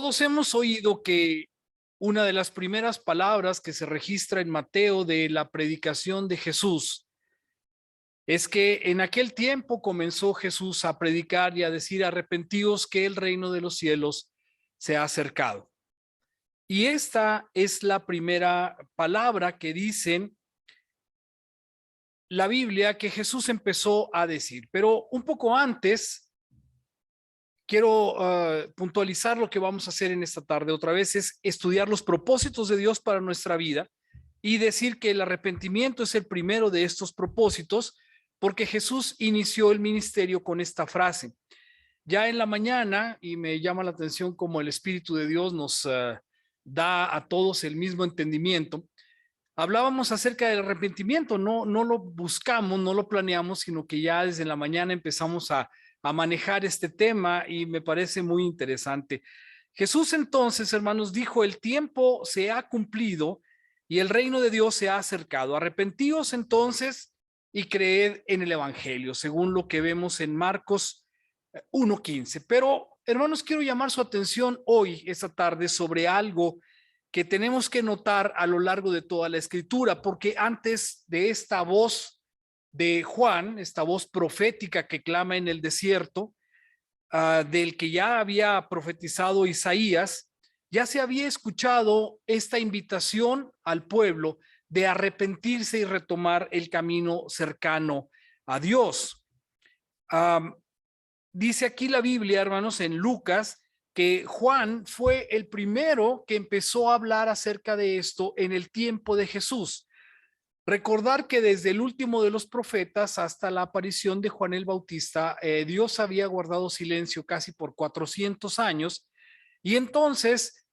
Todos hemos oído que una de las primeras palabras que se registra en Mateo de la predicación de Jesús es que en aquel tiempo comenzó Jesús a predicar y a decir: arrepentíos, que el reino de los cielos se ha acercado. Y esta es la primera palabra que dicen la Biblia que Jesús empezó a decir. Pero un poco antes, quiero puntualizar lo que vamos a hacer en esta tarde. Otra vez es estudiar los propósitos de Dios para nuestra vida y decir que el arrepentimiento es el primero de estos propósitos, porque Jesús inició el ministerio con esta frase. Ya en la mañana, y me llama la atención como el Espíritu de Dios nos da a todos el mismo entendimiento, hablábamos acerca del arrepentimiento. No lo buscamos, no lo planeamos, sino que ya desde la mañana empezamos a manejar este tema y me parece muy interesante. Jesús entonces, hermanos, dijo: el tiempo se ha cumplido y el reino de Dios se ha acercado. Arrepentíos entonces y creed en el evangelio, según lo que vemos en Marcos 1:15. Pero, hermanos, quiero llamar su atención hoy, esta tarde, sobre algo que tenemos que notar a lo largo de toda la escritura, porque antes de esta voz de Juan, esta voz profética que clama en el desierto, del que ya había profetizado Isaías, ya se había escuchado esta invitación al pueblo de arrepentirse y retomar el camino cercano a Dios. Dice aquí la Biblia, hermanos, en Lucas, que Juan fue el primero que empezó a hablar acerca de esto en el tiempo de Jesús. Recordar que desde el último de los profetas hasta la aparición de Juan el Bautista, Dios había guardado silencio casi por 400 años, y entonces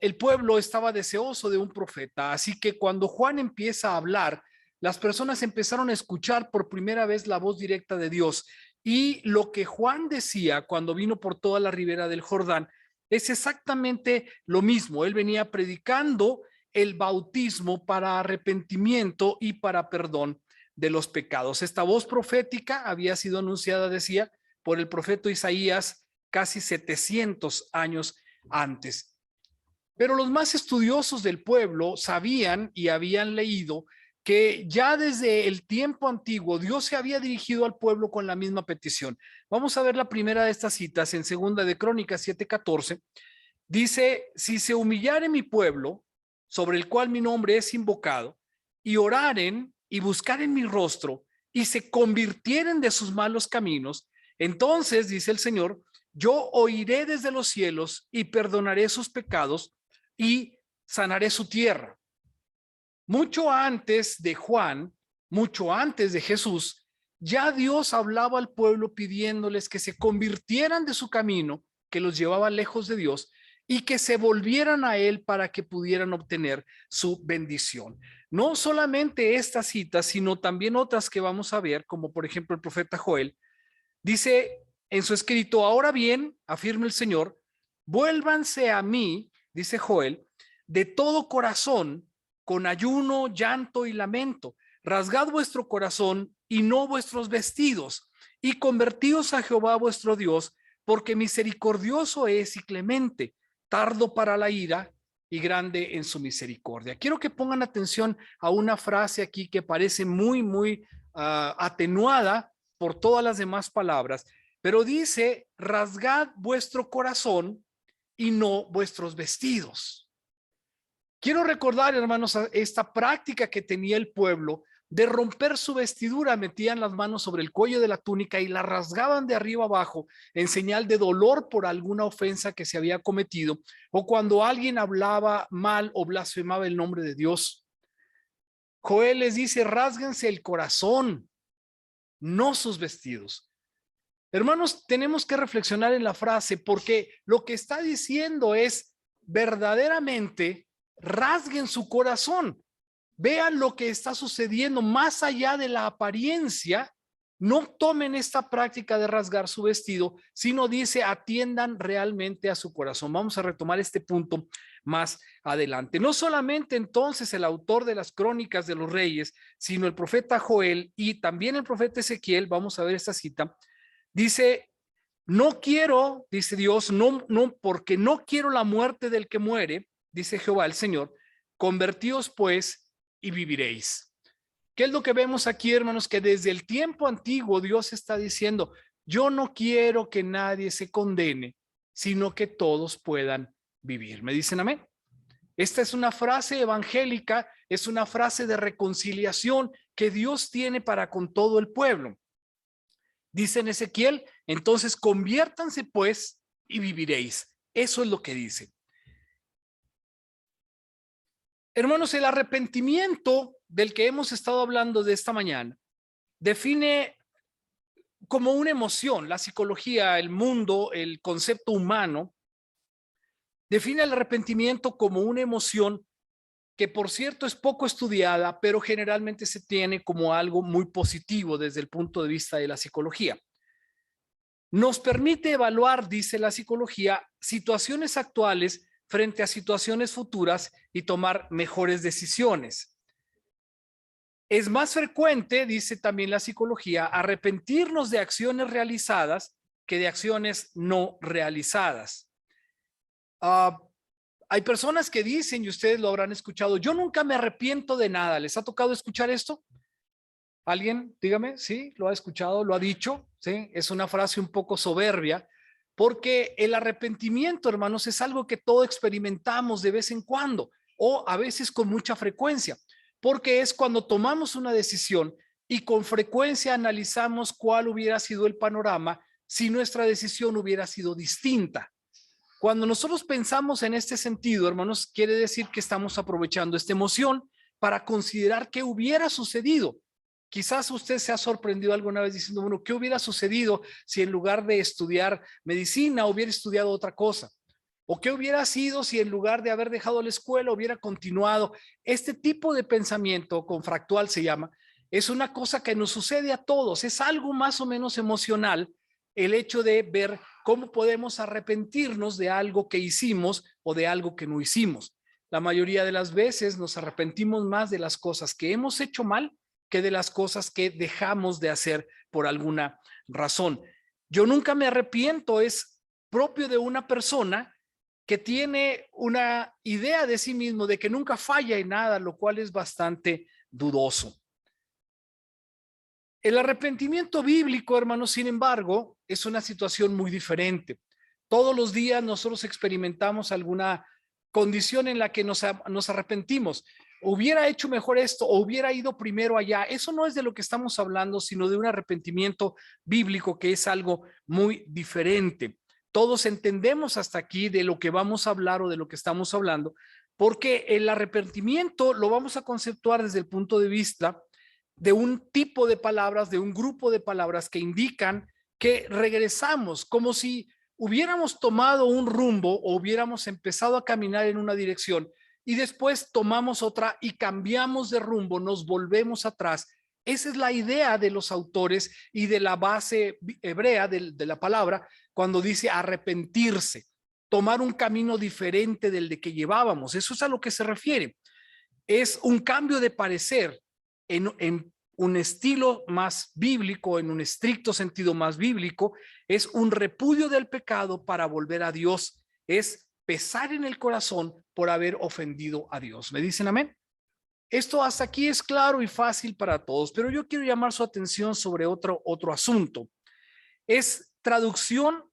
el pueblo estaba deseoso de un profeta. Así que cuando Juan empieza a hablar, las personas empezaron a escuchar por primera vez la voz directa de Dios. Y lo que Juan decía cuando vino por toda la ribera del Jordán es exactamente lo mismo. Él venía predicando el bautismo para arrepentimiento y para perdón de los pecados. Esta voz profética había sido anunciada, decía, por el profeta Isaías casi 700 años antes. Pero los más estudiosos del pueblo sabían y habían leído que ya desde el tiempo antiguo Dios se había dirigido al pueblo con la misma petición. Vamos a ver la primera de estas citas en Segunda de Crónicas 7:14. Dice: si se humillare mi pueblo, sobre el cual mi nombre es invocado, y oraren y buscaren mi rostro, y se convirtieren de sus malos caminos, entonces, dice el Señor, yo oiré desde los cielos y perdonaré sus pecados y sanaré su tierra. Mucho antes de Juan, mucho antes de Jesús, ya Dios hablaba al pueblo pidiéndoles que se convirtieran de su camino, que los llevaba lejos de Dios, y que se volvieran a Él para que pudieran obtener su bendición. No solamente esta cita, sino también otras que vamos a ver, como por ejemplo el profeta Joel, dice en su escrito: ahora bien, afirma el Señor, vuélvanse a mí, dice Joel, de todo corazón, con ayuno, llanto y lamento. Rasgad vuestro corazón y no vuestros vestidos, y convertíos a Jehová vuestro Dios, porque misericordioso es y clemente, tardo para la ira y grande en su misericordia. Quiero que pongan atención a una frase aquí que parece muy atenuada por todas las demás palabras, pero dice: rasgad vuestro corazón y no vuestros vestidos. Quiero recordar, hermanos, esta práctica que tenía el pueblo de romper su vestidura. Metían las manos sobre el cuello de la túnica y la rasgaban de arriba abajo en señal de dolor por alguna ofensa que se había cometido, o cuando alguien hablaba mal o blasfemaba el nombre de Dios. Joel les dice: rásguense el corazón, no sus vestidos. Hermanos, tenemos que reflexionar en la frase, porque lo que está diciendo es: verdaderamente rasguen su corazón, vean lo que está sucediendo más allá de la apariencia. No tomen esta práctica de rasgar su vestido, sino dice: atiendan realmente a su corazón. Vamos a retomar este punto más adelante. No solamente entonces el autor de las Crónicas de los Reyes, sino el profeta Joel y también el profeta Ezequiel, vamos a ver esta cita, dice: No quiero, dice Dios, no, porque no quiero la muerte del que muere, dice Jehová el Señor, convertíos pues y viviréis. ¿Qué es lo que vemos aquí, hermanos? Que desde el tiempo antiguo Dios está diciendo, yo no quiero que nadie se condene, sino que todos puedan vivir. ¿Me dicen amén? Esta es una frase evangélica, es una frase de reconciliación que Dios tiene para con todo el pueblo. Dice en Ezequiel, entonces conviértanse pues y viviréis. Eso es lo que dice. Hermanos, el arrepentimiento del que hemos estado hablando de esta mañana define como una emoción. La psicología, el mundo, el concepto humano define el arrepentimiento como una emoción que, por cierto, es poco estudiada, pero generalmente se tiene como algo muy positivo desde el punto de vista de la psicología. Nos permite evaluar, dice la psicología, situaciones actuales frente a situaciones futuras y tomar mejores decisiones. Es más frecuente, dice también la psicología, arrepentirnos de acciones realizadas que de acciones no realizadas. Hay personas que dicen, y ustedes lo habrán escuchado, yo nunca me arrepiento de nada. ¿Les ha tocado escuchar esto? ¿Alguien? Dígame, ¿sí? ¿Lo ha escuchado? ¿Lo ha dicho? ¿Sí? Es una frase un poco soberbia, porque el arrepentimiento, hermanos, es algo que todos experimentamos de vez en cuando, o a veces con mucha frecuencia, porque es cuando tomamos una decisión y con frecuencia analizamos cuál hubiera sido el panorama si nuestra decisión hubiera sido distinta. Cuando nosotros pensamos en este sentido, hermanos, quiere decir que estamos aprovechando esta emoción para considerar qué hubiera sucedido. Quizás usted se ha sorprendido alguna vez diciendo, bueno, ¿qué hubiera sucedido si en lugar de estudiar medicina hubiera estudiado otra cosa? ¿O qué hubiera sido si en lugar de haber dejado la escuela hubiera continuado? Este tipo de pensamiento, confractual se llama, es una cosa que nos sucede a todos, es algo más o menos emocional, el hecho de ver cómo podemos arrepentirnos de algo que hicimos o de algo que no hicimos. La mayoría de las veces nos arrepentimos más de las cosas que hemos hecho mal que de las cosas que dejamos de hacer por alguna razón. Yo nunca me arrepiento, es propio de una persona que tiene una idea de sí mismo de que nunca falla en nada, lo cual es bastante dudoso. El arrepentimiento bíblico, hermanos, sin embargo, es una situación muy diferente. Todos los días nosotros experimentamos alguna condición en la que nos arrepentimos. Hubiera hecho mejor esto o hubiera ido primero allá. Eso no es de lo que estamos hablando, sino de un arrepentimiento bíblico que es algo muy diferente. Todos entendemos hasta aquí de lo que vamos a hablar o de lo que estamos hablando, porque el arrepentimiento lo vamos a conceptuar desde el punto de vista de un tipo de palabras, de un grupo de palabras que indican que regresamos, como si hubiéramos tomado un rumbo o hubiéramos empezado a caminar en una dirección y después tomamos otra y cambiamos de rumbo, nos volvemos atrás. Esa es la idea de los autores y de la base hebrea de la palabra cuando dice arrepentirse, tomar un camino diferente del de que llevábamos. Eso es a lo que se refiere. Es un cambio de parecer en un estilo más bíblico, en un estricto sentido más bíblico, es un repudio del pecado para volver a Dios, es pesar en el corazón por haber ofendido a Dios. ¿Me dicen amén? Esto hasta aquí es claro y fácil para todos, pero yo quiero llamar su atención sobre otro asunto. Es traducción,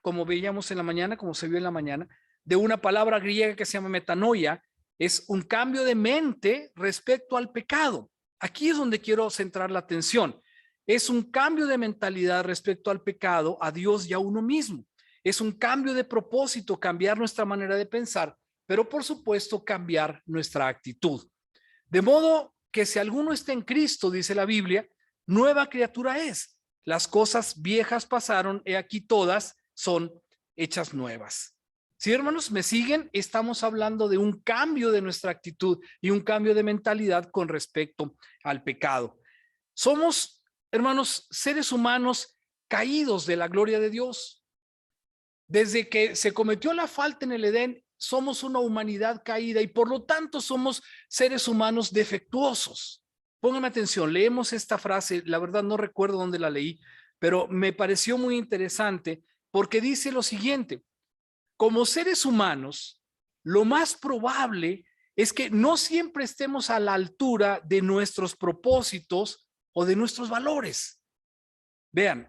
como veíamos en la mañana, como se vio en la mañana, de una palabra griega que se llama metanoia. Es un cambio de mente respecto al pecado. Aquí es donde quiero centrar la atención. Es un cambio de mentalidad respecto al pecado, a Dios y a uno mismo. Es un cambio de propósito, cambiar nuestra manera de pensar, pero por supuesto cambiar nuestra actitud. De modo que si alguno está en Cristo, dice la Biblia, nueva criatura es. Las cosas viejas pasaron, he aquí todas son hechas nuevas. Si hermanos me siguen, estamos hablando de un cambio de nuestra actitud y un cambio de mentalidad con respecto al pecado. Somos, hermanos, seres humanos caídos de la gloria de Dios. Desde que se cometió la falta en el Edén, somos una humanidad caída y por lo tanto somos seres humanos defectuosos. Pónganme atención, leemos esta frase, la verdad no recuerdo dónde la leí, pero me pareció muy interesante porque dice lo siguiente: como seres humanos, lo más probable es que no siempre estemos a la altura de nuestros propósitos o de nuestros valores. Vean,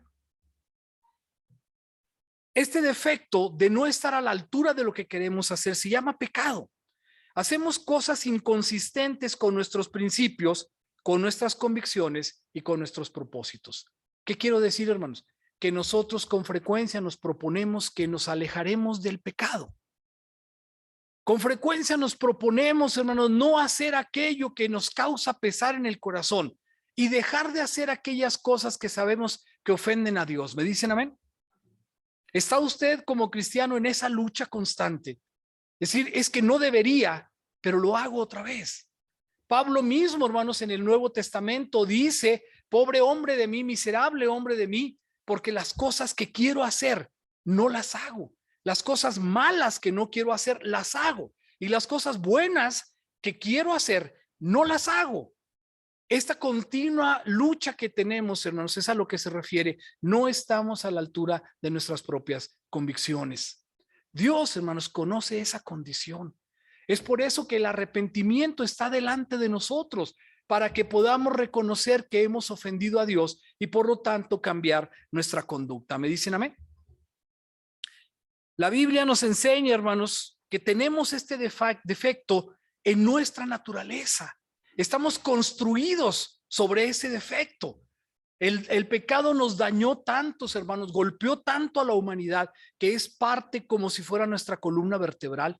este defecto de no estar a la altura de lo que queremos hacer se llama pecado. Hacemos cosas inconsistentes con nuestros principios, con nuestras convicciones y con nuestros propósitos. ¿Qué quiero decir, hermanos? Que nosotros con frecuencia nos proponemos que nos alejaremos del pecado. Con frecuencia nos proponemos, hermanos, no hacer aquello que nos causa pesar en el corazón y dejar de hacer aquellas cosas que sabemos que ofenden a Dios. ¿Me dicen amén? ¿Está usted como cristiano en esa lucha constante? Es decir, es que no debería, pero lo hago otra vez. Pablo mismo, hermanos, en el Nuevo Testamento dice: pobre hombre de mí, miserable hombre de mí, porque las cosas que quiero hacer no las hago. Las cosas malas que no quiero hacer las hago. Y las cosas buenas que quiero hacer no las hago. Esta continua lucha que tenemos, hermanos, es a lo que se refiere. No estamos a la altura de nuestras propias convicciones. Dios, hermanos, conoce esa condición. Es por eso que el arrepentimiento está delante de nosotros, para que podamos reconocer que hemos ofendido a Dios y por lo tanto cambiar nuestra conducta. ¿Me dicen amén? La Biblia nos enseña, hermanos, que tenemos este defecto en nuestra naturaleza. Estamos construidos sobre ese defecto. El pecado nos dañó tantos, hermanos, golpeó tanto a la humanidad, que es parte como si fuera nuestra columna vertebral.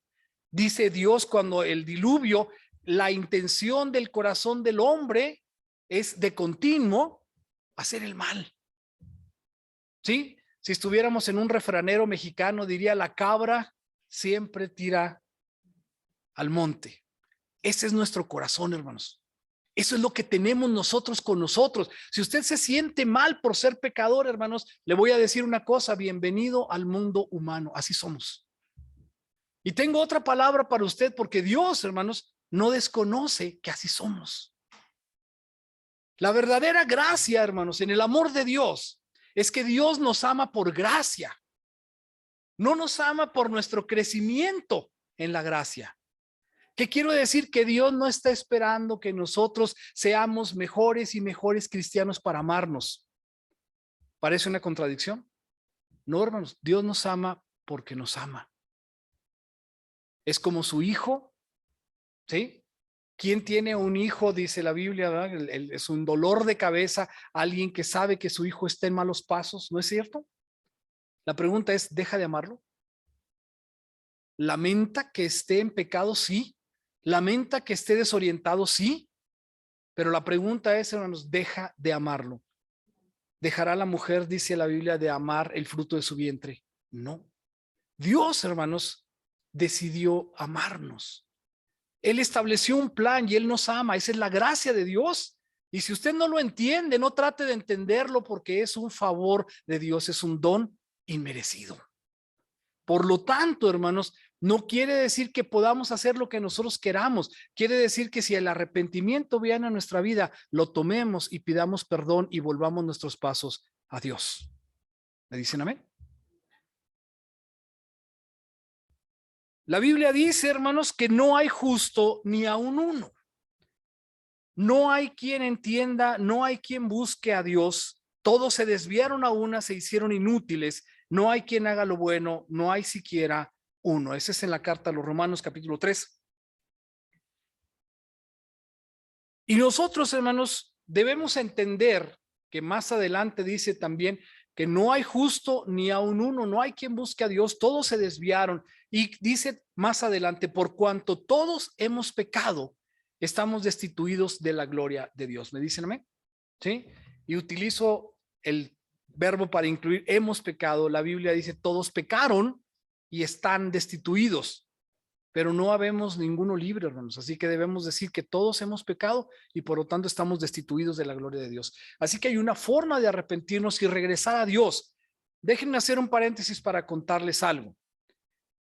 Dice Dios, cuando el diluvio, la intención del corazón del hombre es de continuo hacer el mal. ¿Sí? Si estuviéramos en un refranero mexicano, diría: la cabra siempre tira al monte. Ese es nuestro corazón, hermanos. Eso es lo que tenemos nosotros con nosotros. Si usted se siente mal por ser pecador, hermanos, le voy a decir una cosa: bienvenido al mundo humano. Así somos. Y tengo otra palabra para usted, porque Dios, hermanos, no desconoce que así somos. La verdadera gracia, hermanos, en el amor de Dios, es que Dios nos ama por gracia. No nos ama por nuestro crecimiento en la gracia. ¿Qué quiero decir? Que Dios no está esperando que nosotros seamos mejores y mejores cristianos para amarnos. ¿Parece una contradicción? No, hermanos, Dios nos ama porque nos ama. Es como su hijo, ¿sí? ¿Quién tiene un hijo? Dice la Biblia, ¿verdad? Es un dolor de cabeza alguien que sabe que su hijo está en malos pasos, ¿no es cierto? La pregunta es: ¿deja de amarlo? ¿Lamenta que esté en pecado? Sí. ¿Lamenta que esté desorientado? Sí. Pero la pregunta es, hermanos, ¿deja de amarlo? ¿Dejará la mujer, dice la Biblia, de amar el fruto de su vientre? No. Dios, hermanos, decidió amarnos. Él estableció un plan y Él nos ama. Esa es la gracia de Dios. Y si usted no lo entiende, no trate de entenderlo, porque es un favor de Dios, es un don inmerecido. Por lo tanto, hermanos, no quiere decir que podamos hacer lo que nosotros queramos. Quiere decir que si el arrepentimiento viene a nuestra vida, lo tomemos y pidamos perdón y volvamos nuestros pasos a Dios. ¿Me dicen amén? La Biblia dice, hermanos, que no hay justo ni aun uno. No hay quien entienda, no hay quien busque a Dios. Todos se desviaron a una, se hicieron inútiles. No hay quien haga lo bueno, no hay siquiera uno. Ese es en la carta a los Romanos, capítulo 3. Y nosotros, hermanos, debemos entender que más adelante dice también que no hay justo ni aun uno, no hay quien busque a Dios, todos se desviaron. Y dice más adelante: por cuanto todos hemos pecado, estamos destituidos de la gloria de Dios. ¿Me dicen amén? ¿Sí? Y utilizo el verbo para incluir hemos pecado. La Biblia dice: todos pecaron y están destituidos. Pero no habemos ninguno libre, hermanos. Así que debemos decir que todos hemos pecado y por lo tanto estamos destituidos de la gloria de Dios. Así que hay una forma de arrepentirnos y regresar a Dios. Déjenme hacer un paréntesis para contarles algo.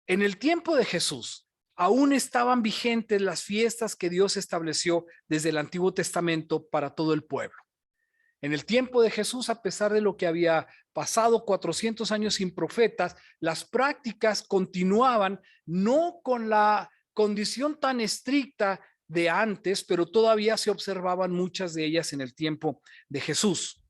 En el tiempo de Jesús, aún estaban vigentes las fiestas que Dios estableció desde el Antiguo Testamento para todo el pueblo. En el tiempo de Jesús, a pesar de lo que había pasado 400 años sin profetas, las prácticas continuaban, no con la condición tan estricta de antes, pero todavía se observaban muchas de ellas en el tiempo de Jesús.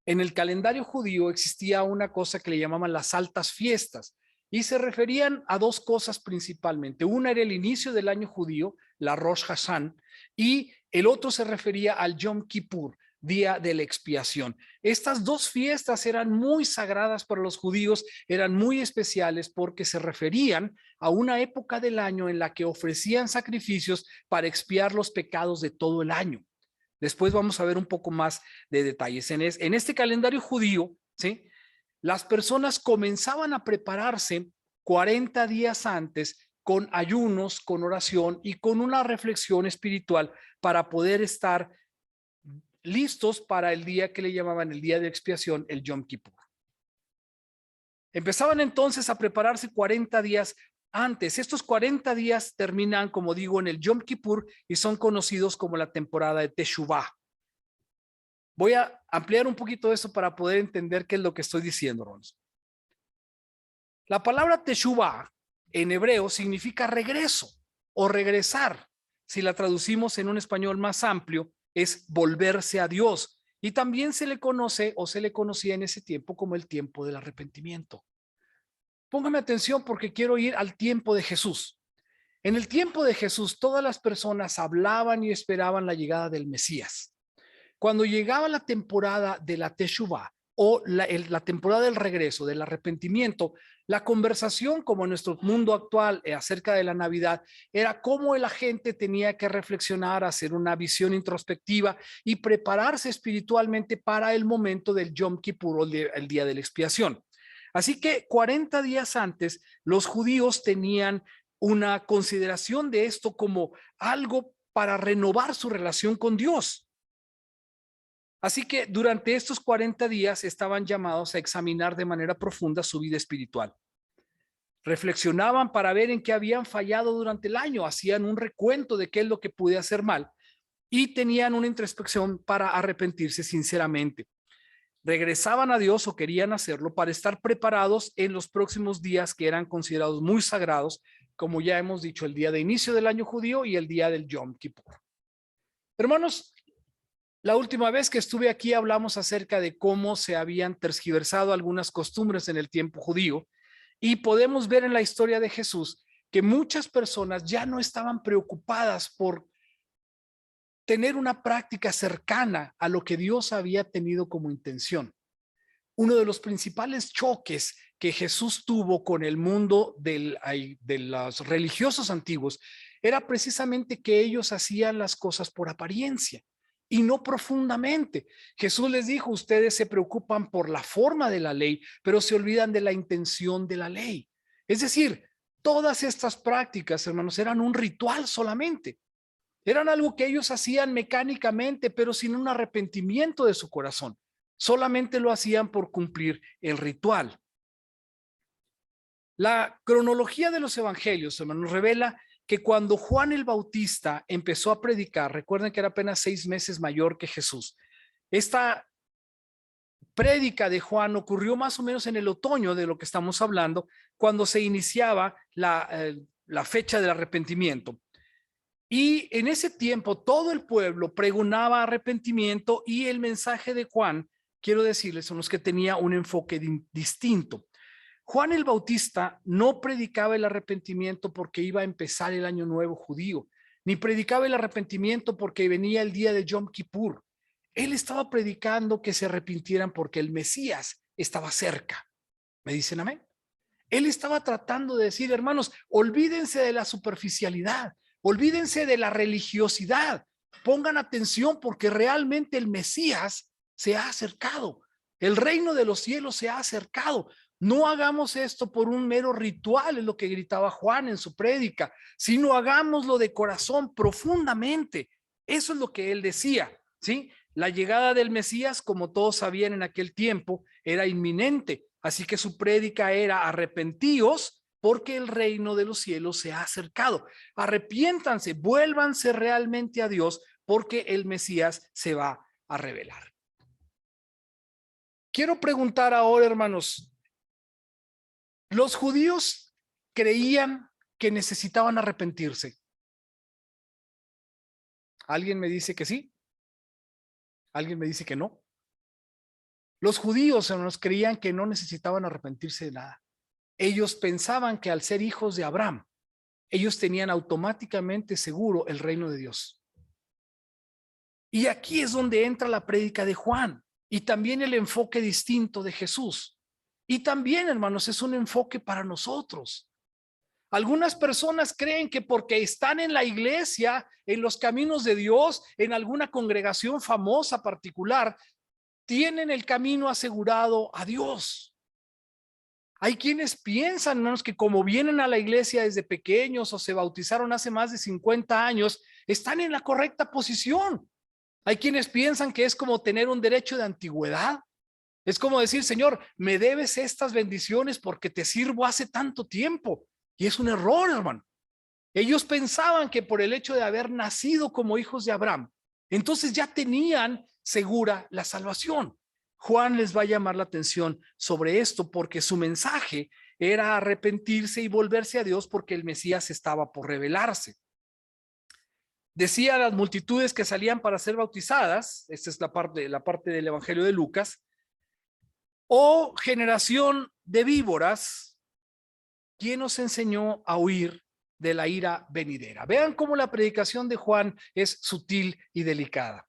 En el calendario judío existía una cosa que le llamaban las altas fiestas y se referían a dos cosas principalmente. Una era el inicio del año judío, la Rosh Hashan, y el otro se refería al Yom Kippur, día de la expiación. Estas dos fiestas eran muy sagradas para los judíos, eran muy especiales porque se referían a una época del año en la que ofrecían sacrificios para expiar los pecados de todo el año. Después vamos a ver un poco más de detalles. En este calendario judío, ¿sí?, las personas comenzaban a prepararse 40 días antes con ayunos, con oración y con una reflexión espiritual para poder estar listos para el día que le llamaban el día de expiación, el Yom Kippur. Empezaban entonces a prepararse 40 días antes. Estos 40 días terminan, como digo, en el Yom Kippur y son conocidos como la temporada de Teshuvah. Voy a ampliar un poquito eso para poder entender qué es lo que estoy diciendo, Rons. La palabra Teshuvah en hebreo significa regreso o regresar. Si la traducimos en un español más amplio, es volverse a Dios. Y también se le conoce o se le conocía en ese tiempo como el tiempo del arrepentimiento. Póngame atención porque quiero ir al tiempo de Jesús. En el tiempo de Jesús, todas las personas hablaban y esperaban la llegada del Mesías. Cuando llegaba la temporada de la Teshuvah o la temporada del regreso, del arrepentimiento, la conversación como en nuestro mundo actual acerca de la Navidad era cómo la gente tenía que reflexionar, hacer una visión introspectiva y prepararse espiritualmente para el momento del Yom Kippur, el día de la expiación. Así que 40 días antes, los judíos tenían una consideración de esto como algo para renovar su relación con Dios. Así que durante estos 40 días estaban llamados a examinar de manera profunda su vida espiritual. Reflexionaban para ver en qué habían fallado durante el año, hacían un recuento de qué es lo que pude hacer mal y tenían una introspección para arrepentirse sinceramente. Regresaban a Dios o querían hacerlo para estar preparados en los próximos días que eran considerados muy sagrados, como ya hemos dicho, el día de inicio del año judío y el día del Yom Kippur. Hermanos, la última vez que estuve aquí hablamos acerca de cómo se habían tergiversado algunas costumbres en el tiempo judío y podemos ver en la historia de Jesús que muchas personas ya no estaban preocupadas por tener una práctica cercana a lo que Dios había tenido como intención. Uno de los principales choques que Jesús tuvo con el mundo de los religiosos antiguos era precisamente que ellos hacían las cosas por apariencia y no profundamente. Jesús les dijo, ustedes se preocupan por la forma de la ley, pero se olvidan de la intención de la ley. Es decir, todas estas prácticas, hermanos, eran un ritual solamente. Eran algo que ellos hacían mecánicamente, pero sin un arrepentimiento de su corazón. Solamente lo hacían por cumplir el ritual. La cronología de los evangelios, hermanos, revela que cuando Juan el Bautista empezó a predicar, recuerden que era apenas 6 meses mayor que Jesús, esta prédica de Juan ocurrió más o menos en el otoño de lo que estamos hablando, cuando se iniciaba la fecha del arrepentimiento. Y en ese tiempo todo el pueblo pregonaba arrepentimiento y el mensaje de Juan, quiero decirles, son los que tenía un enfoque distinto. Juan el Bautista no predicaba el arrepentimiento porque iba a empezar el año nuevo judío, ni predicaba el arrepentimiento porque venía el día de Yom Kippur. Él estaba predicando que se arrepintieran porque el Mesías estaba cerca. ¿Me dicen amén? Él estaba tratando de decir, hermanos, olvídense de la superficialidad, olvídense de la religiosidad, pongan atención porque realmente el Mesías se ha acercado, el reino de los cielos se ha acercado. No hagamos esto por un mero ritual, es lo que gritaba Juan en su prédica, sino hagámoslo de corazón profundamente. Eso es lo que él decía, ¿sí? La llegada del Mesías, como todos sabían en aquel tiempo, era inminente. Así que su prédica era arrepentíos porque el reino de los cielos se ha acercado. Arrepiéntanse, vuélvanse realmente a Dios porque el Mesías se va a revelar. Quiero preguntar ahora, hermanos, los judíos creían que necesitaban arrepentirse. ¿Alguien me dice que sí? ¿Alguien me dice que no? Los judíos, hermanos, creían que no necesitaban arrepentirse de nada. Ellos pensaban que al ser hijos de Abraham, ellos tenían automáticamente seguro el reino de Dios. Y aquí es donde entra la prédica de Juan y también el enfoque distinto de Jesús. Y también, hermanos, es un enfoque para nosotros. Algunas personas creen que porque están en la iglesia, en los caminos de Dios, en alguna congregación famosa particular, tienen el camino asegurado a Dios. Hay quienes piensan, hermanos, que como vienen a la iglesia desde pequeños o se bautizaron hace más de 50 años, están en la correcta posición. Hay quienes piensan que es como tener un derecho de antigüedad. Es como decir, Señor, me debes estas bendiciones porque te sirvo hace tanto tiempo. Y es un error, hermano. Ellos pensaban que por el hecho de haber nacido como hijos de Abraham, entonces ya tenían segura la salvación. Juan les va a llamar la atención sobre esto porque su mensaje era arrepentirse y volverse a Dios porque el Mesías estaba por revelarse. Decía a las multitudes que salían para ser bautizadas, esta es la parte del Evangelio de Lucas, oh generación de víboras, ¿quién os enseñó a huir de la ira venidera? Vean cómo la predicación de Juan es sutil y delicada.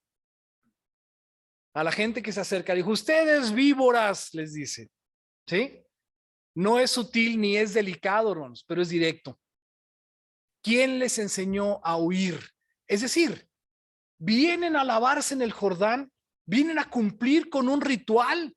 A la gente que se acerca, dijo, ustedes víboras, les dice, ¿sí? No es sutil ni es delicado, hermanos, pero es directo. ¿Quién les enseñó a huir? Es decir, vienen a lavarse en el Jordán, vienen a cumplir con un ritual,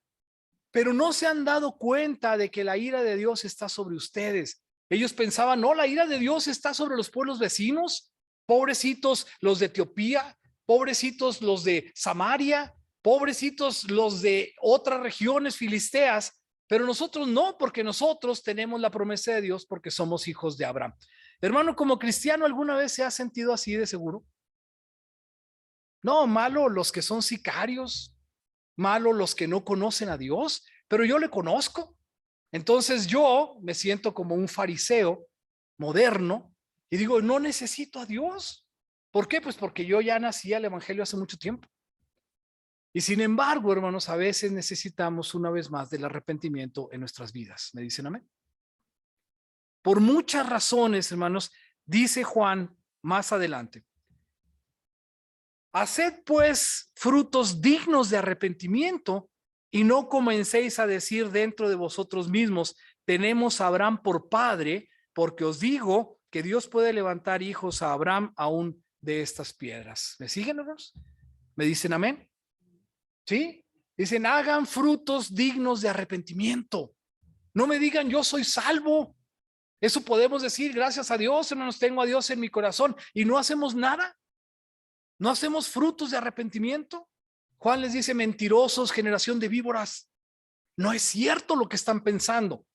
pero no se han dado cuenta de que la ira de Dios está sobre ustedes. Ellos pensaban, no, la ira de Dios está sobre los pueblos vecinos, pobrecitos los de Etiopía, pobrecitos los de Samaria, pobrecitos los de otras regiones filisteas, pero nosotros no, porque nosotros tenemos la promesa de Dios porque somos hijos de Abraham. Hermano, como cristiano, ¿alguna vez se ha sentido así de seguro? No, malo los que son sicarios, malo los que no conocen a Dios, pero yo le conozco. Entonces yo me siento como un fariseo moderno y digo, no necesito a Dios. ¿Por qué? Pues porque yo ya nací al evangelio hace mucho tiempo. Y sin embargo, hermanos, a veces necesitamos una vez más del arrepentimiento en nuestras vidas. ¿Me dicen amén? Por muchas razones, hermanos, dice Juan más adelante. Haced pues frutos dignos de arrepentimiento y no comencéis a decir dentro de vosotros mismos, tenemos a Abraham por padre, porque os digo que Dios puede levantar hijos a Abraham aún de estas piedras. ¿Me siguen, hermanos? ¿Me dicen amén? ¿Sí? Dicen, hagan frutos dignos de arrepentimiento. No me digan, yo soy salvo. Eso podemos decir, gracias a Dios, hermanos, tengo a Dios en mi corazón y no hacemos nada. ¿No hacemos frutos de arrepentimiento? Juan les dice, mentirosos, generación de víboras. No es cierto lo que están pensando.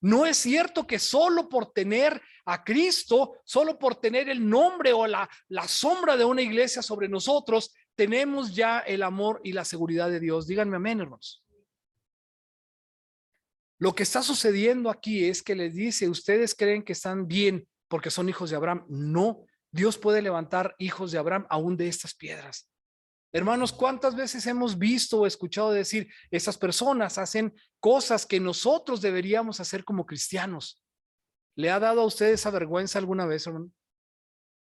No es cierto que solo por tener a Cristo, solo por tener el nombre o la sombra de una iglesia sobre nosotros, tenemos ya el amor y la seguridad de Dios. Díganme amén, hermanos. Lo que está sucediendo aquí es que les dice, ustedes creen que están bien porque son hijos de Abraham. No, Dios puede levantar hijos de Abraham aún de estas piedras. Hermanos, ¿cuántas veces hemos visto o escuchado decir, esas personas hacen cosas que nosotros deberíamos hacer como cristianos? ¿Le ha dado a usted esa vergüenza alguna vez, hermano?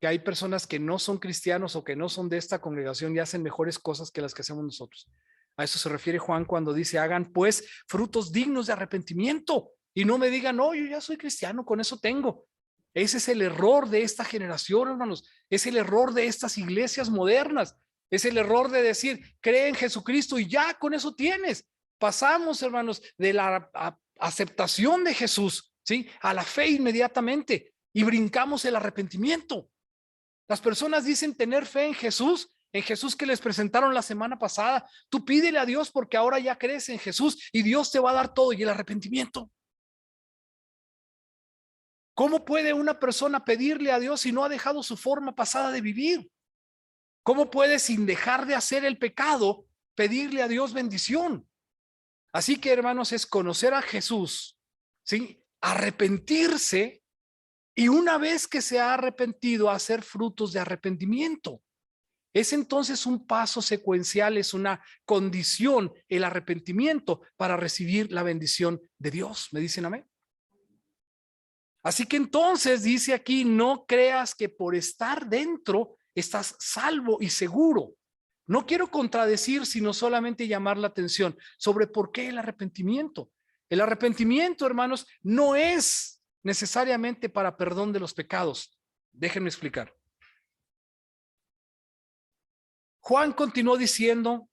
Que hay personas que no son cristianos o que no son de esta congregación y hacen mejores cosas que las que hacemos nosotros. A eso se refiere Juan cuando dice, hagan pues frutos dignos de arrepentimiento y no me digan, no, yo ya soy cristiano, con eso tengo. Ese es el error de esta generación, hermanos. Es el error de estas iglesias modernas. Es el error de decir, cree en Jesucristo y ya con eso tienes. Pasamos, hermanos, de la aceptación de Jesús, ¿sí? A la fe inmediatamente y brincamos el arrepentimiento. Las personas dicen tener fe en Jesús que les presentaron la semana pasada. Tú pídele a Dios porque ahora ya crees en Jesús y Dios te va a dar todo y el arrepentimiento. ¿Cómo puede una persona pedirle a Dios si no ha dejado su forma pasada de vivir? ¿Cómo puede sin dejar de hacer el pecado pedirle a Dios bendición. Así que, hermanos, es conocer a Jesús, ¿sí? Arrepentirse, y una vez que se ha arrepentido, hacer frutos de arrepentimiento. Es entonces un paso secuencial, es una condición el arrepentimiento para recibir la bendición de Dios. ¿Me dicen amén? Así que entonces dice aquí, no creas que por estar dentro estás salvo y seguro. No quiero contradecir, sino solamente llamar la atención sobre por qué el arrepentimiento. El arrepentimiento, hermanos, no es necesariamente para perdón de los pecados. Déjenme explicar. Juan continuó diciendo,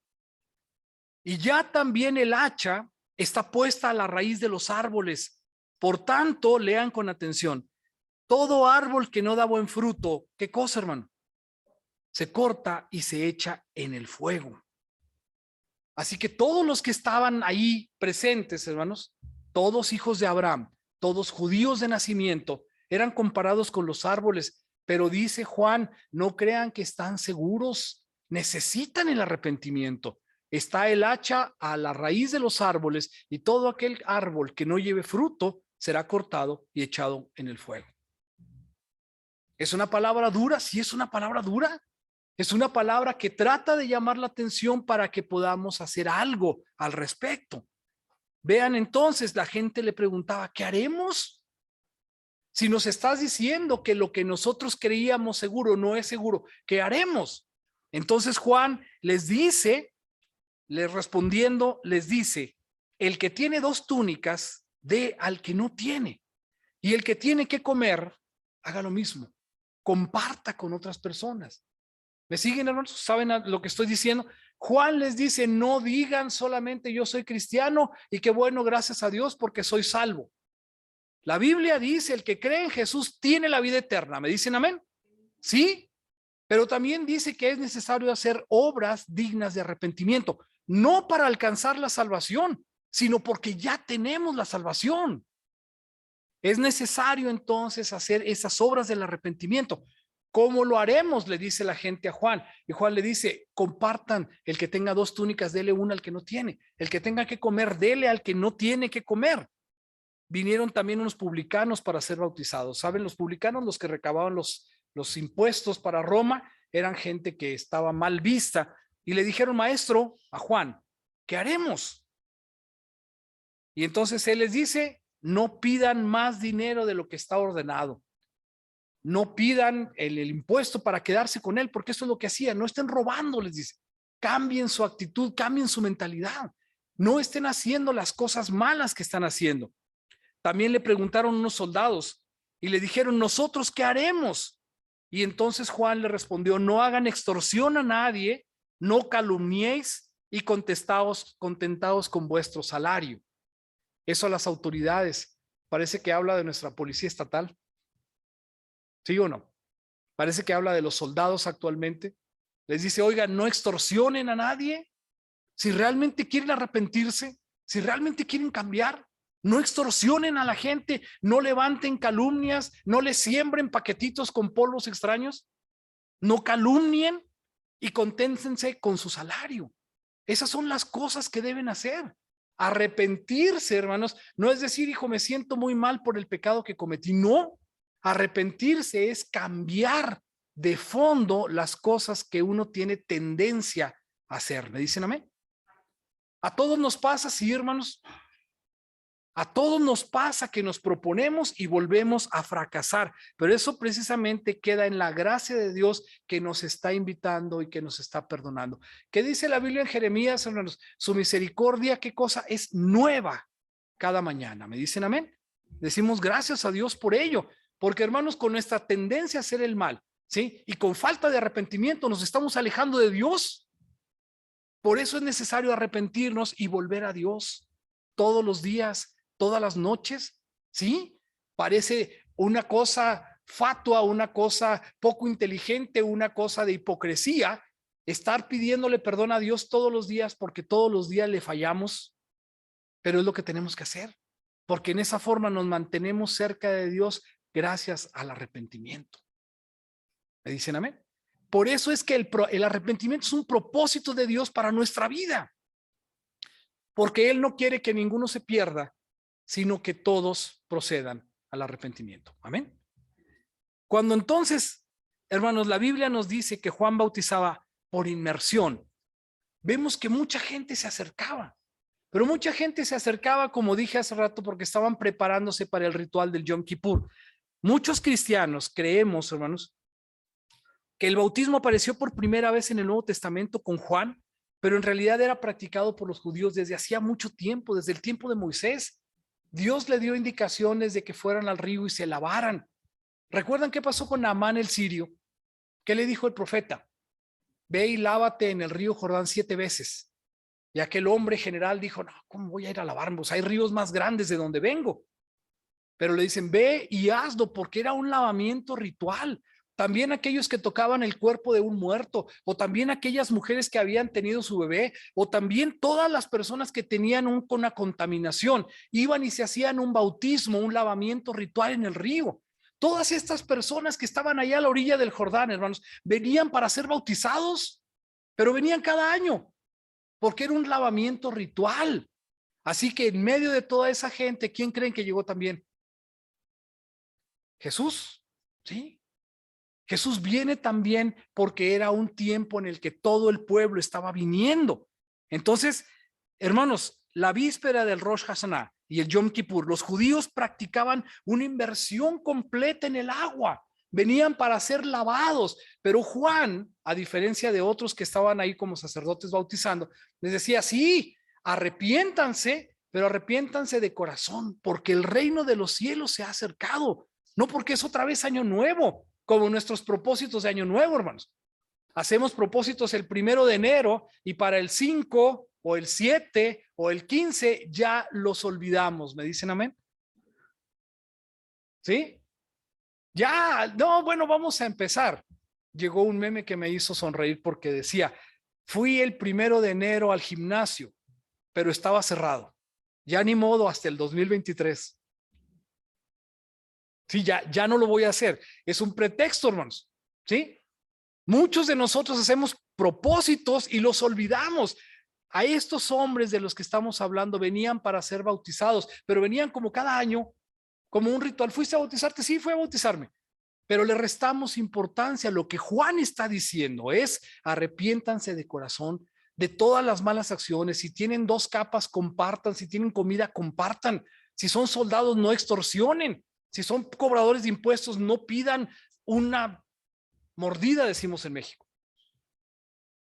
y ya también el hacha está puesta a la raíz de los árboles. Por tanto, lean con atención. Todo árbol que no da buen fruto, ¿qué cosa, hermano? Se corta y se echa en el fuego. Así que todos los que estaban ahí presentes, hermanos, todos hijos de Abraham, todos judíos de nacimiento, eran comparados con los árboles. Pero dice Juan, no crean que están seguros, necesitan el arrepentimiento. Está el hacha a la raíz de los árboles y todo aquel árbol que no lleve fruto será cortado y echado en el fuego. ¿Es una palabra dura? Sí, es una palabra dura. Es una palabra que trata de llamar la atención para que podamos hacer algo al respecto. Vean entonces, la gente le preguntaba, ¿qué haremos? Si nos estás diciendo que lo que nosotros creíamos seguro no es seguro, ¿qué haremos? Entonces Juan les dice, les respondiendo, les dice, el que tiene 2 túnicas, dé al que no tiene. Y el que tiene que comer, haga lo mismo. Comparta con otras personas. ¿Me siguen, hermanos? ¿Saben lo que estoy diciendo? Juan les dice, no digan solamente yo soy cristiano y qué bueno, gracias a Dios porque soy salvo. La Biblia dice, el que cree en Jesús tiene la vida eterna. ¿Me dicen amén? Sí, pero también dice que es necesario hacer obras dignas de arrepentimiento, no para alcanzar la salvación, sino porque ya tenemos la salvación. Es necesario entonces hacer esas obras del arrepentimiento. ¿Cómo lo haremos? Le dice la gente a Juan. Y Juan le dice, compartan, el que tenga 2 túnicas, dele una al que no tiene. El que tenga que comer, dele al que no tiene que comer. Vinieron también unos publicanos para ser bautizados. ¿Saben? Los publicanos, los que recababan los impuestos para Roma, eran gente que estaba mal vista. Y le dijeron, maestro, a Juan, ¿qué haremos? Y entonces él les dice, no pidan más dinero de lo que está ordenado. No pidan el impuesto para quedarse con él, porque eso es lo que hacían. No estén robando, les dice. Cambien su actitud, cambien su mentalidad. No estén haciendo las cosas malas que están haciendo. También le preguntaron unos soldados y le dijeron, ¿nosotros qué haremos? Y entonces Juan le respondió, no hagan extorsión a nadie, no calumniéis y contentaos con vuestro salario. Eso a las autoridades. Parece que habla de nuestra policía estatal. ¿Sí o no? Parece que habla de los soldados actualmente. Les dice, oigan, no extorsionen a nadie. Si realmente quieren arrepentirse, si realmente quieren cambiar, no extorsionen a la gente, no levanten calumnias, no les siembren paquetitos con polvos extraños, no calumnien y conténtense con su salario. Esas son las cosas que deben hacer. Arrepentirse, hermanos, no es decir, hijo, me siento muy mal por el pecado que cometí. No, arrepentirse es cambiar de fondo las cosas que uno tiene tendencia a hacer. ¿Me dicen amén? A todos nos pasa, sí, hermanos. A todos nos pasa que nos proponemos y volvemos a fracasar, pero eso precisamente queda en la gracia de Dios que nos está invitando y que nos está perdonando. ¿Qué dice la Biblia en Jeremías, hermanos? Su misericordia, ¿qué cosa? Es nueva cada mañana. ¿Me dicen amén? Decimos gracias a Dios por ello, porque hermanos, con nuestra tendencia a hacer el mal, ¿sí? Y con falta de arrepentimiento nos estamos alejando de Dios. Por eso es necesario arrepentirnos y volver a Dios todos los días, todas las noches, ¿sí? Parece una cosa fatua, una cosa poco inteligente, una cosa de hipocresía, estar pidiéndole perdón a Dios todos los días porque todos los días le fallamos, pero es lo que tenemos que hacer, porque en esa forma nos mantenemos cerca de Dios gracias al arrepentimiento. ¿Me dicen amén? Por eso es que el arrepentimiento es un propósito de Dios para nuestra vida. Porque Él no quiere que ninguno se pierda, sino que todos procedan al arrepentimiento. Amén. Cuando entonces, hermanos, la Biblia nos dice que Juan bautizaba por inmersión, vemos que mucha gente se acercaba. Pero mucha gente se acercaba, como dije hace rato, porque estaban preparándose para el ritual del Yom Kippur. Muchos cristianos creemos, hermanos, que el bautismo apareció por primera vez en el Nuevo Testamento con Juan, pero en realidad era practicado por los judíos desde hacía mucho tiempo, desde el tiempo de Moisés. Dios le dio indicaciones de que fueran al río y se lavaran. ¿Recuerdan qué pasó con Naamán el sirio? ¿Qué le dijo el profeta? Ve y lávate en el río Jordán 7 veces. Y aquel hombre general dijo, no, ¿cómo voy a ir a lavarme? Pues hay ríos más grandes de donde vengo. Pero le dicen, ve y hazlo, porque era un lavamiento ritual. También aquellos que tocaban el cuerpo de un muerto, o también aquellas mujeres que habían tenido su bebé, o también todas las personas que tenían una contaminación, iban y se hacían un bautismo, un lavamiento ritual en el río. Todas estas personas que estaban allá a la orilla del Jordán, hermanos, venían para ser bautizados, pero venían cada año, porque era un lavamiento ritual. Así que en medio de toda esa gente, ¿quién creen que llegó también? Jesús, ¿sí? Jesús viene también porque era un tiempo en el que todo el pueblo estaba viniendo. Entonces, hermanos, la víspera del Rosh Hashanah y el Yom Kippur, los judíos practicaban una inmersión completa en el agua. Venían para ser lavados, pero Juan, a diferencia de otros que estaban ahí como sacerdotes bautizando, les decía, sí, arrepiéntanse, pero arrepiéntanse de corazón, porque el reino de los cielos se ha acercado. No porque es otra vez año nuevo, como nuestros propósitos de año nuevo, hermanos. Hacemos propósitos el 1 de enero y para el 5 o el 7 o el 15 ya los olvidamos. ¿Me dicen amén? ¿Sí? Ya, no, bueno, vamos a empezar. Llegó un meme que me hizo sonreír porque decía, fui el 1 de enero al gimnasio, pero estaba cerrado. Ya ni modo hasta el 2023. Sí, ya no lo voy a hacer. Es un pretexto, hermanos. ¿Sí? Muchos de nosotros hacemos propósitos y los olvidamos. A estos hombres de los que estamos hablando venían para ser bautizados, pero venían como cada año, como un ritual. ¿Fuiste a bautizarte? Sí, fui a bautizarme. Pero le restamos importancia. Lo que Juan está diciendo es, arrepiéntanse de corazón de todas las malas acciones. Si tienen 2 capas, compartan. Si tienen comida, compartan. Si son soldados, no extorsionen. Si son cobradores de impuestos, no pidan una mordida, decimos en México.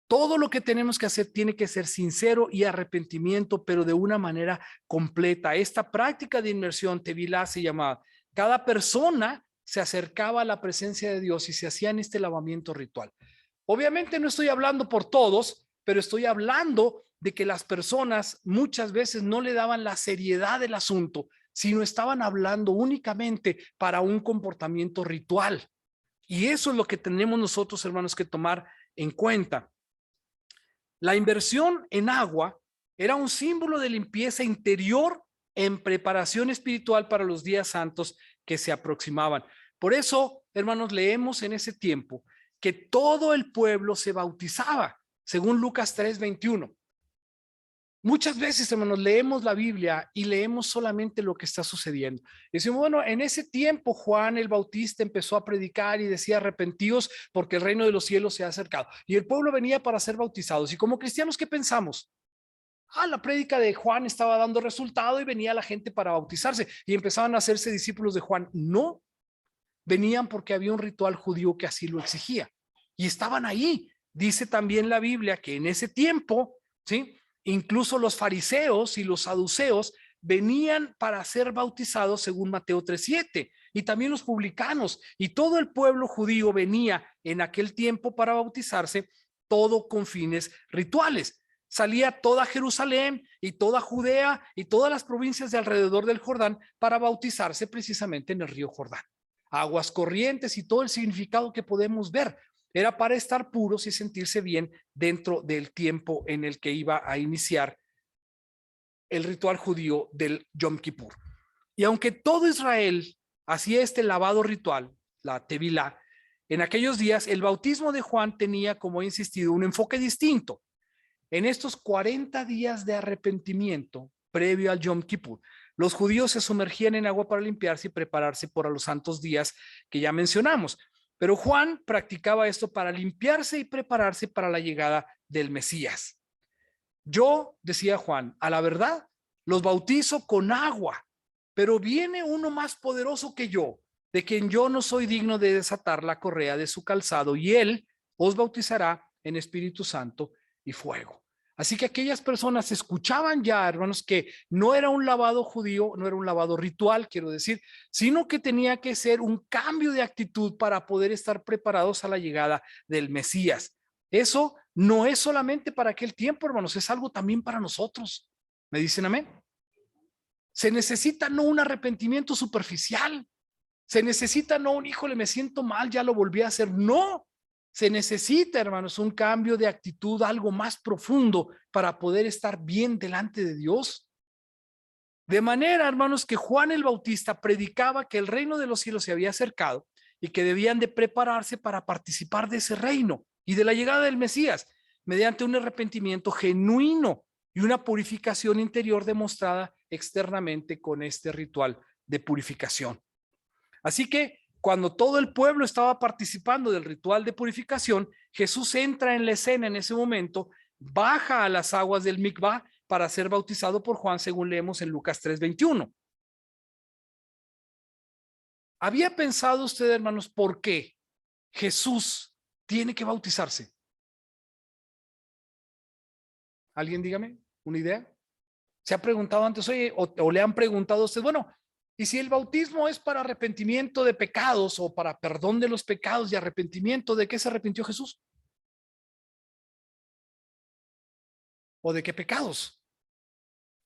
Todo lo que tenemos que hacer tiene que ser sincero y arrepentimiento, pero de una manera completa. Esta práctica de inmersión, tevilá se llamaba. Cada persona se acercaba a la presencia de Dios y se hacían este lavamiento ritual. Obviamente no estoy hablando por todos, pero estoy hablando de que las personas muchas veces no le daban la seriedad del asunto, sino estaban hablando únicamente para un comportamiento ritual. Y eso es lo que tenemos nosotros, hermanos, que tomar en cuenta. La inversión en agua era un símbolo de limpieza interior en preparación espiritual para los días santos que se aproximaban. Por eso, hermanos, leemos en ese tiempo que todo el pueblo se bautizaba, según Lucas 3:21. Muchas veces, hermanos, leemos la Biblia y leemos solamente lo que está sucediendo. Decimos, bueno, en ese tiempo Juan el Bautista empezó a predicar y decía, arrepentíos porque el reino de los cielos se ha acercado. Y el pueblo venía para ser bautizados. Y como cristianos, ¿qué pensamos? La prédica de Juan estaba dando resultado y venía la gente para bautizarse y empezaban a hacerse discípulos de Juan. No, venían porque había un ritual judío que así lo exigía. Y estaban ahí. Dice también la Biblia que en ese tiempo, ¿sí?, incluso los fariseos y los saduceos venían para ser bautizados según Mateo 3:7 y también los publicanos y todo el pueblo judío venía en aquel tiempo para bautizarse, todo con fines rituales. Salía toda Jerusalén y toda Judea y todas las provincias de alrededor del Jordán para bautizarse precisamente en el río Jordán. Aguas corrientes y todo el significado que podemos ver. Era para estar puros y sentirse bien dentro del tiempo en el que iba a iniciar el ritual judío del Yom Kippur. Y aunque todo Israel hacía este lavado ritual, la tevilá, En aquellos días, el bautismo de Juan tenía, como he insistido, un enfoque distinto. En estos 40 días de arrepentimiento previo al Yom Kippur, los judíos se sumergían en agua para limpiarse y prepararse para los santos días que ya mencionamos. Pero Juan practicaba esto para limpiarse y prepararse para la llegada del Mesías. Yo, decía Juan, a la verdad, los bautizo con agua, pero viene uno más poderoso que yo, de quien yo no soy digno de desatar la correa de su calzado, y él os bautizará en Espíritu Santo y fuego. Así que aquellas personas escuchaban ya, hermanos, que no era un lavado judío, no era un lavado ritual, quiero decir, sino que tenía que ser un cambio de actitud para poder estar preparados a la llegada del Mesías. Eso no es solamente para aquel tiempo, hermanos, es algo también para nosotros. ¿Me dicen amén? Se necesita no un arrepentimiento superficial, se necesita no un híjole, me siento mal, ya lo volví a hacer. No, se necesita, hermanos, un cambio de actitud, algo más profundo para poder estar bien delante de Dios. De manera, hermanos, que Juan el Bautista predicaba que el reino de los cielos se había acercado y que debían de prepararse para participar de ese reino y de la llegada del Mesías mediante un arrepentimiento genuino y una purificación interior demostrada externamente con este ritual de purificación. Así que cuando todo el pueblo estaba participando del ritual de purificación, Jesús entra en la escena en ese momento, baja a las aguas del Mikvah para ser bautizado por Juan, según leemos en Lucas 3:21. ¿Había pensado usted, hermanos, por qué Jesús tiene que bautizarse? ¿Alguien dígame una idea? ¿Se ha preguntado antes, oye, o le han preguntado a usted, bueno, y si el bautismo es para arrepentimiento de pecados o para perdón de los pecados y arrepentimiento, ¿de qué se arrepintió Jesús? ¿O de qué pecados?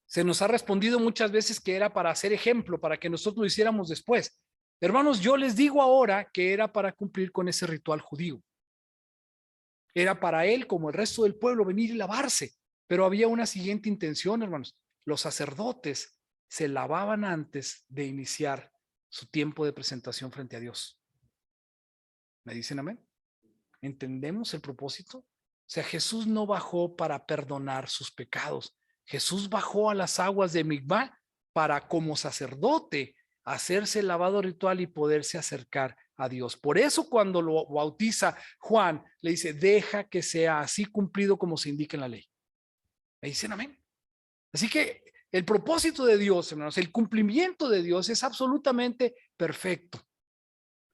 Se nos ha respondido muchas veces que era para hacer ejemplo, para que nosotros lo hiciéramos después. Hermanos, yo les digo ahora que era para cumplir con ese ritual judío. Era para él, como el resto del pueblo, venir y lavarse. Pero había una siguiente intención, hermanos. Los sacerdotes se lavaban antes de iniciar su tiempo de presentación frente a Dios. ¿Me dicen amén? ¿Entendemos el propósito? O sea, Jesús no bajó para perdonar sus pecados. Jesús bajó a las aguas de Mikvah para, como sacerdote, hacerse el lavado ritual y poderse acercar a Dios. Por eso cuando lo bautiza Juan, le dice, deja que sea así cumplido como se indica en la ley. ¿Me dicen amén? Así que el propósito de Dios, hermanos, el cumplimiento de Dios es absolutamente perfecto.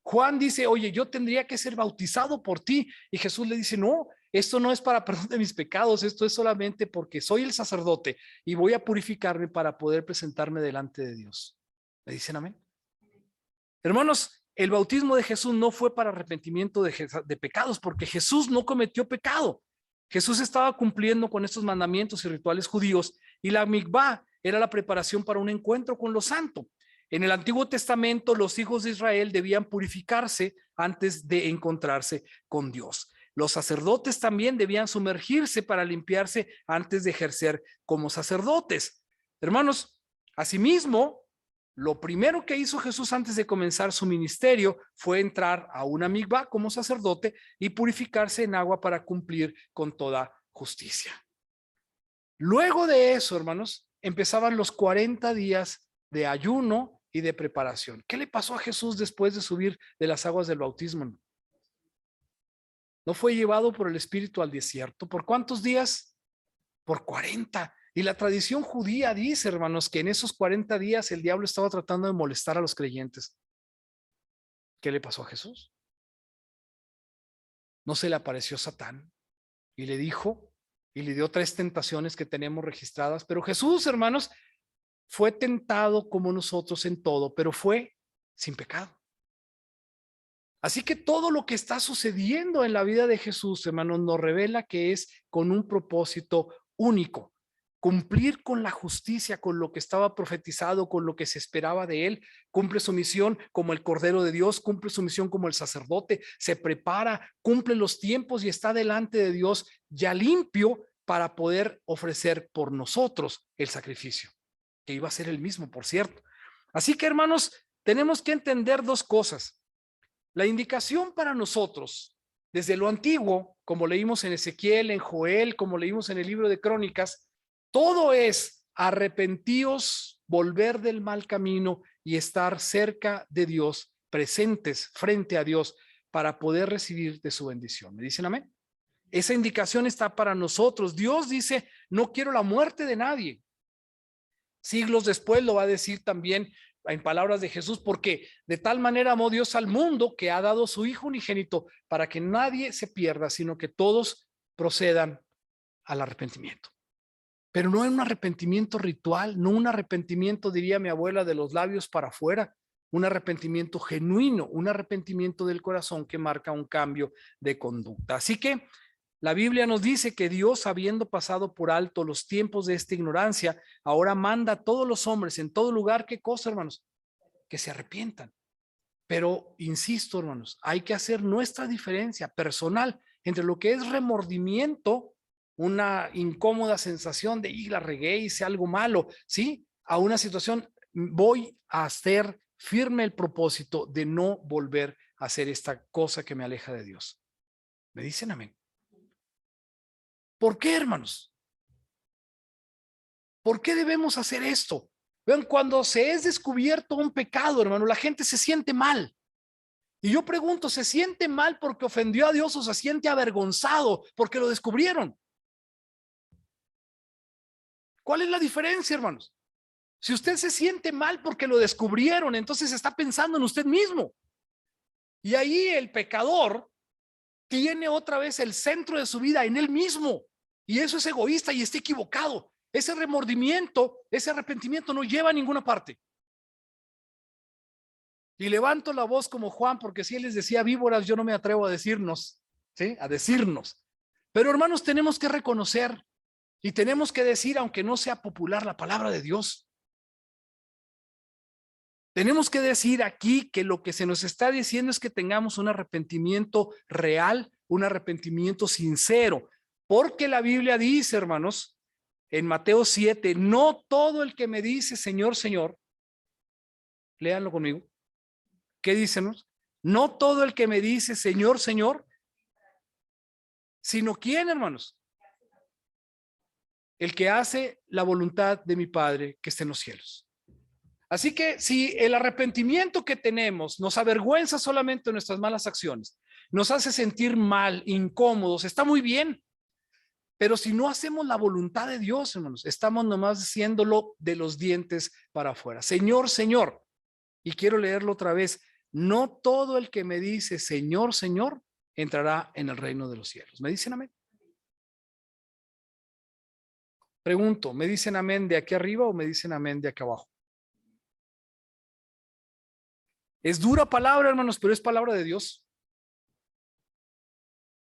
Juan dice, oye, yo tendría que ser bautizado por ti. Y Jesús le dice, no, esto no es para perdón de mis pecados, esto es solamente porque soy el sacerdote y voy a purificarme para poder presentarme delante de Dios. ¿Me dicen amén? Hermanos, el bautismo de Jesús no fue para arrepentimiento de pecados, porque Jesús no cometió pecado. Jesús estaba cumpliendo con estos mandamientos y rituales judíos, y la mikvah era la preparación para un encuentro con lo santo. En el Antiguo Testamento, los hijos de Israel debían purificarse antes de encontrarse con Dios. Los sacerdotes también debían sumergirse para limpiarse antes de ejercer como sacerdotes. Hermanos, asimismo, lo primero que hizo Jesús antes de comenzar su ministerio fue entrar a una mikvah como sacerdote y purificarse en agua para cumplir con toda justicia. Luego de eso, hermanos, empezaban los 40 días de ayuno y de preparación. ¿Qué le pasó a Jesús después de subir de las aguas del bautismo? ¿No fue llevado por el Espíritu al desierto? ¿Por cuántos días? Por 40. Y la tradición judía dice, hermanos, que en esos 40 días el diablo estaba tratando de molestar a los creyentes. ¿Qué le pasó a Jesús? No se le apareció Satán y le dijo, y le dio 3 tentaciones que tenemos registradas, pero Jesús, hermanos, fue tentado como nosotros en todo, pero fue sin pecado. Así que todo lo que está sucediendo en la vida de Jesús, hermanos, nos revela que es con un propósito único. Cumplir con la justicia, con lo que estaba profetizado, con lo que se esperaba de él. Cumple su misión como el Cordero de Dios, cumple su misión como el sacerdote, se prepara, cumple los tiempos y está delante de Dios ya limpio para poder ofrecer por nosotros el sacrificio, que iba a ser el mismo, por cierto. Así que, hermanos, tenemos que entender 2 cosas. La indicación para nosotros, desde lo antiguo, como leímos en Ezequiel, en Joel, como leímos en el libro de Crónicas, todo es arrepentíos, volver del mal camino y estar cerca de Dios, presentes frente a Dios para poder recibir de su bendición. ¿Me dicen amén? Esa indicación está para nosotros. Dios dice, no quiero la muerte de nadie. Siglos después lo va a decir también en palabras de Jesús, porque de tal manera amó Dios al mundo que ha dado su Hijo unigénito para que nadie se pierda, sino que todos procedan al arrepentimiento. Pero no es un arrepentimiento ritual, no un arrepentimiento, diría mi abuela, de los labios para afuera, un arrepentimiento genuino, un arrepentimiento del corazón que marca un cambio de conducta. Así que la Biblia nos dice que Dios, habiendo pasado por alto los tiempos de esta ignorancia, ahora manda a todos los hombres en todo lugar, ¿qué cosa, hermanos? Que se arrepientan. Pero, insisto, hermanos, hay que hacer nuestra diferencia personal entre lo que es remordimiento, una incómoda sensación de, la regué, hice algo malo, ¿sí? A una situación, voy a hacer firme el propósito de no volver a hacer esta cosa que me aleja de Dios. ¿Me dicen amén? ¿Por qué, hermanos? ¿Por qué debemos hacer esto? Vean, cuando se es descubierto un pecado, hermano, la gente se siente mal. Y yo pregunto, ¿se siente mal porque ofendió a Dios o se siente avergonzado porque lo descubrieron? ¿Cuál es la diferencia, hermanos? Si usted se siente mal porque lo descubrieron, entonces está pensando en usted mismo. Y ahí el pecador tiene otra vez el centro de su vida en él mismo. Y eso es egoísta y está equivocado. Ese remordimiento, ese arrepentimiento no lleva a ninguna parte. Y levanto la voz como Juan, porque si él les decía víboras, yo no me atrevo a decirnos, ¿sí? A decirnos. Pero hermanos, tenemos que reconocer y tenemos que decir, aunque no sea popular, la palabra de Dios. Tenemos que decir aquí que lo que se nos está diciendo es que tengamos un arrepentimiento real, un arrepentimiento sincero, porque la Biblia dice, hermanos, en Mateo 7, no todo el que me dice Señor, Señor, léanlo conmigo. ¿Qué dicen? No todo el que me dice Señor, Señor, sino quién, hermanos, el que hace la voluntad de mi Padre que está en los cielos. Así que si el arrepentimiento que tenemos nos avergüenza solamente de nuestras malas acciones, nos hace sentir mal, incómodos, está muy bien. Pero si no hacemos la voluntad de Dios, hermanos, estamos nomás haciéndolo de los dientes para afuera. Señor, Señor. Y quiero leerlo otra vez. No todo el que me dice Señor, Señor, entrará en el reino de los cielos. ¿Me dicen amén? Pregunto, ¿me dicen amén de aquí arriba o me dicen amén de aquí abajo? Es dura palabra, hermanos, pero es palabra de Dios.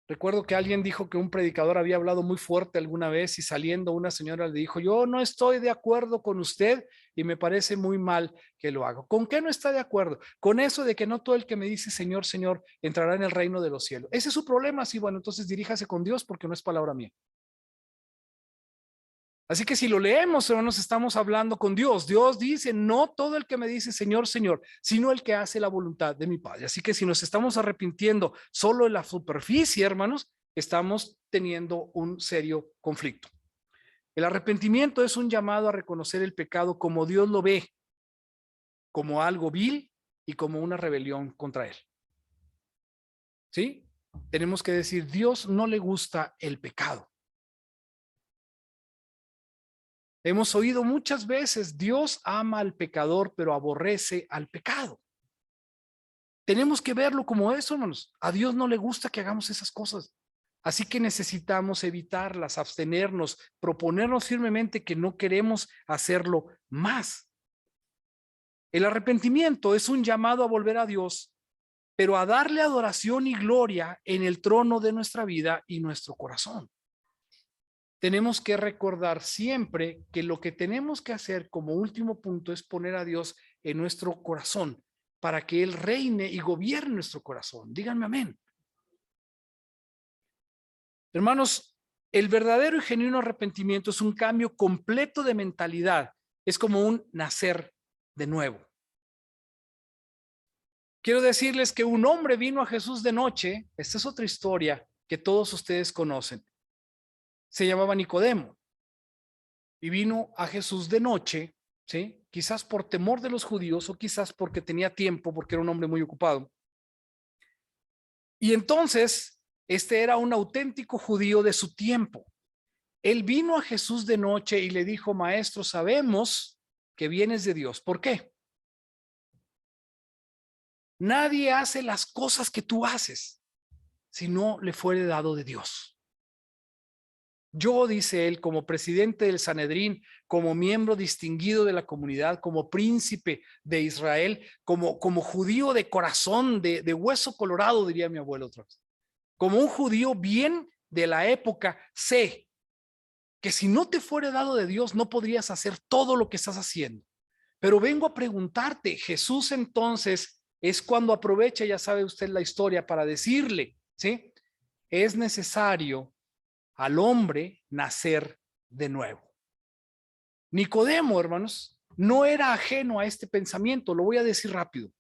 Recuerdo que alguien dijo que un predicador había hablado muy fuerte alguna vez y saliendo una señora le dijo, yo no estoy de acuerdo con usted y me parece muy mal que lo haga. ¿Con qué no está de acuerdo? Con eso de que no todo el que me dice Señor, Señor entrará en el reino de los cielos. Ese es su problema. Sí, bueno, entonces diríjase con Dios porque no es palabra mía. Así que si lo leemos, hermanos, estamos hablando con Dios. Dios dice, no todo el que me dice Señor, Señor, sino el que hace la voluntad de mi Padre. Así que si nos estamos arrepintiendo solo en la superficie, hermanos, estamos teniendo un serio conflicto. El arrepentimiento es un llamado a reconocer el pecado como Dios lo ve, como algo vil y como una rebelión contra él. ¿Sí? Tenemos que decir, Dios no le gusta el pecado. Hemos oído muchas veces, Dios ama al pecador, pero aborrece al pecado. Tenemos que verlo como eso, hermanos. A Dios no le gusta que hagamos esas cosas. Así que necesitamos evitarlas, abstenernos, proponernos firmemente que no queremos hacerlo más. El arrepentimiento es un llamado a volver a Dios, pero a darle adoración y gloria en el trono de nuestra vida y nuestro corazón. Tenemos que recordar siempre que lo que tenemos que hacer como último punto es poner a Dios en nuestro corazón para que Él reine y gobierne nuestro corazón. Díganme amén. Hermanos, el verdadero y genuino arrepentimiento es un cambio completo de mentalidad. Es como un nacer de nuevo. Quiero decirles que un hombre vino a Jesús de noche. Esta es otra historia que todos ustedes conocen. Se llamaba Nicodemo y vino a Jesús de noche, ¿sí? Quizás por temor de los judíos o quizás porque tenía tiempo, porque era un hombre muy ocupado. Y entonces, este era un auténtico judío de su tiempo. Él vino a Jesús de noche y le dijo: maestro, sabemos que vienes de Dios. ¿Por qué? Nadie hace las cosas que tú haces si no le fuere dado de Dios. Yo, dice él, como presidente del Sanedrín, como miembro distinguido de la comunidad, como príncipe de Israel, como judío de corazón, de hueso colorado, diría mi abuelo otra vez, como un judío bien de la época, sé que si no te fuera dado de Dios, no podrías hacer todo lo que estás haciendo. Pero vengo a preguntarte, Jesús entonces es cuando aprovecha, ya sabe usted la historia, para decirle, ¿sí? Es necesario al hombre nacer de nuevo. Nicodemo, hermanos, no era ajeno a este pensamiento. Lo voy a decir rápido.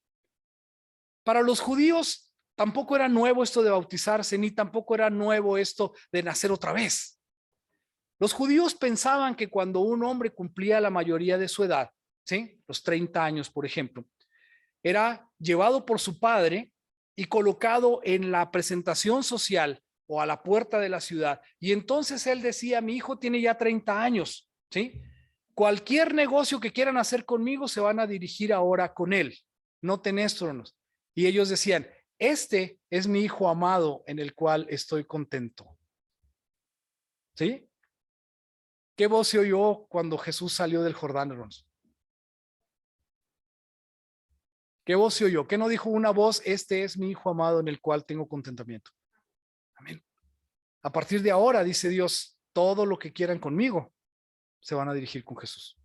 Para los judíos tampoco era nuevo esto de bautizarse, ni tampoco era nuevo esto de nacer otra vez. Los judíos pensaban que cuando un hombre cumplía la mayoría de su edad, ¿sí? Los 30 años, por ejemplo, era llevado por su padre y colocado en la presentación social o a la puerta de la ciudad. Y entonces él decía: mi hijo tiene ya 30 años, ¿sí? Cualquier negocio que quieran hacer conmigo se van a dirigir ahora con él. Noten esto, hermanos. Y ellos decían: este es mi hijo amado en el cual estoy contento. ¿Sí? ¿Qué voz se oyó cuando Jesús salió del Jordán, hermanos? ¿Qué voz se oyó? ¿Qué no dijo una voz? Este es mi hijo amado en el cual tengo contentamiento. Amén. A partir de ahora, dice Dios, todo lo que quieran conmigo se van a dirigir con Jesús.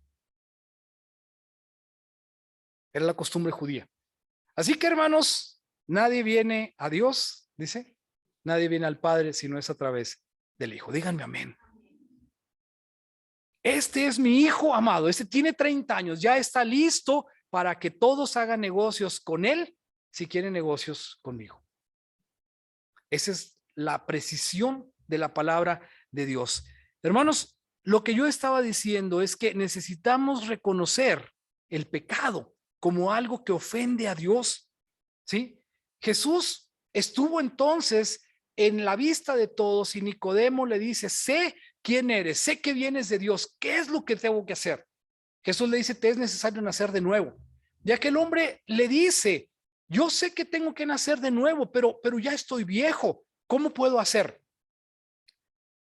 Era la costumbre judía. Así que, hermanos, nadie viene a Dios, dice, nadie viene al Padre si no es a través del Hijo. Díganme amén. Este es mi hijo amado, este tiene 30 años, ya está listo para que todos hagan negocios con él si quieren negocios conmigo. Esa es la precisión de la palabra de Dios. Hermanos, lo que yo estaba diciendo es que necesitamos reconocer el pecado como algo que ofende a Dios, ¿sí? Jesús estuvo entonces en la vista de todos y Nicodemo le dice: sé quién eres, sé que vienes de Dios, ¿qué es lo que tengo que hacer? Jesús le dice: te es necesario nacer de nuevo. Ya que el hombre le dice: yo sé que tengo que nacer de nuevo, pero ya estoy viejo, ¿cómo puedo hacer?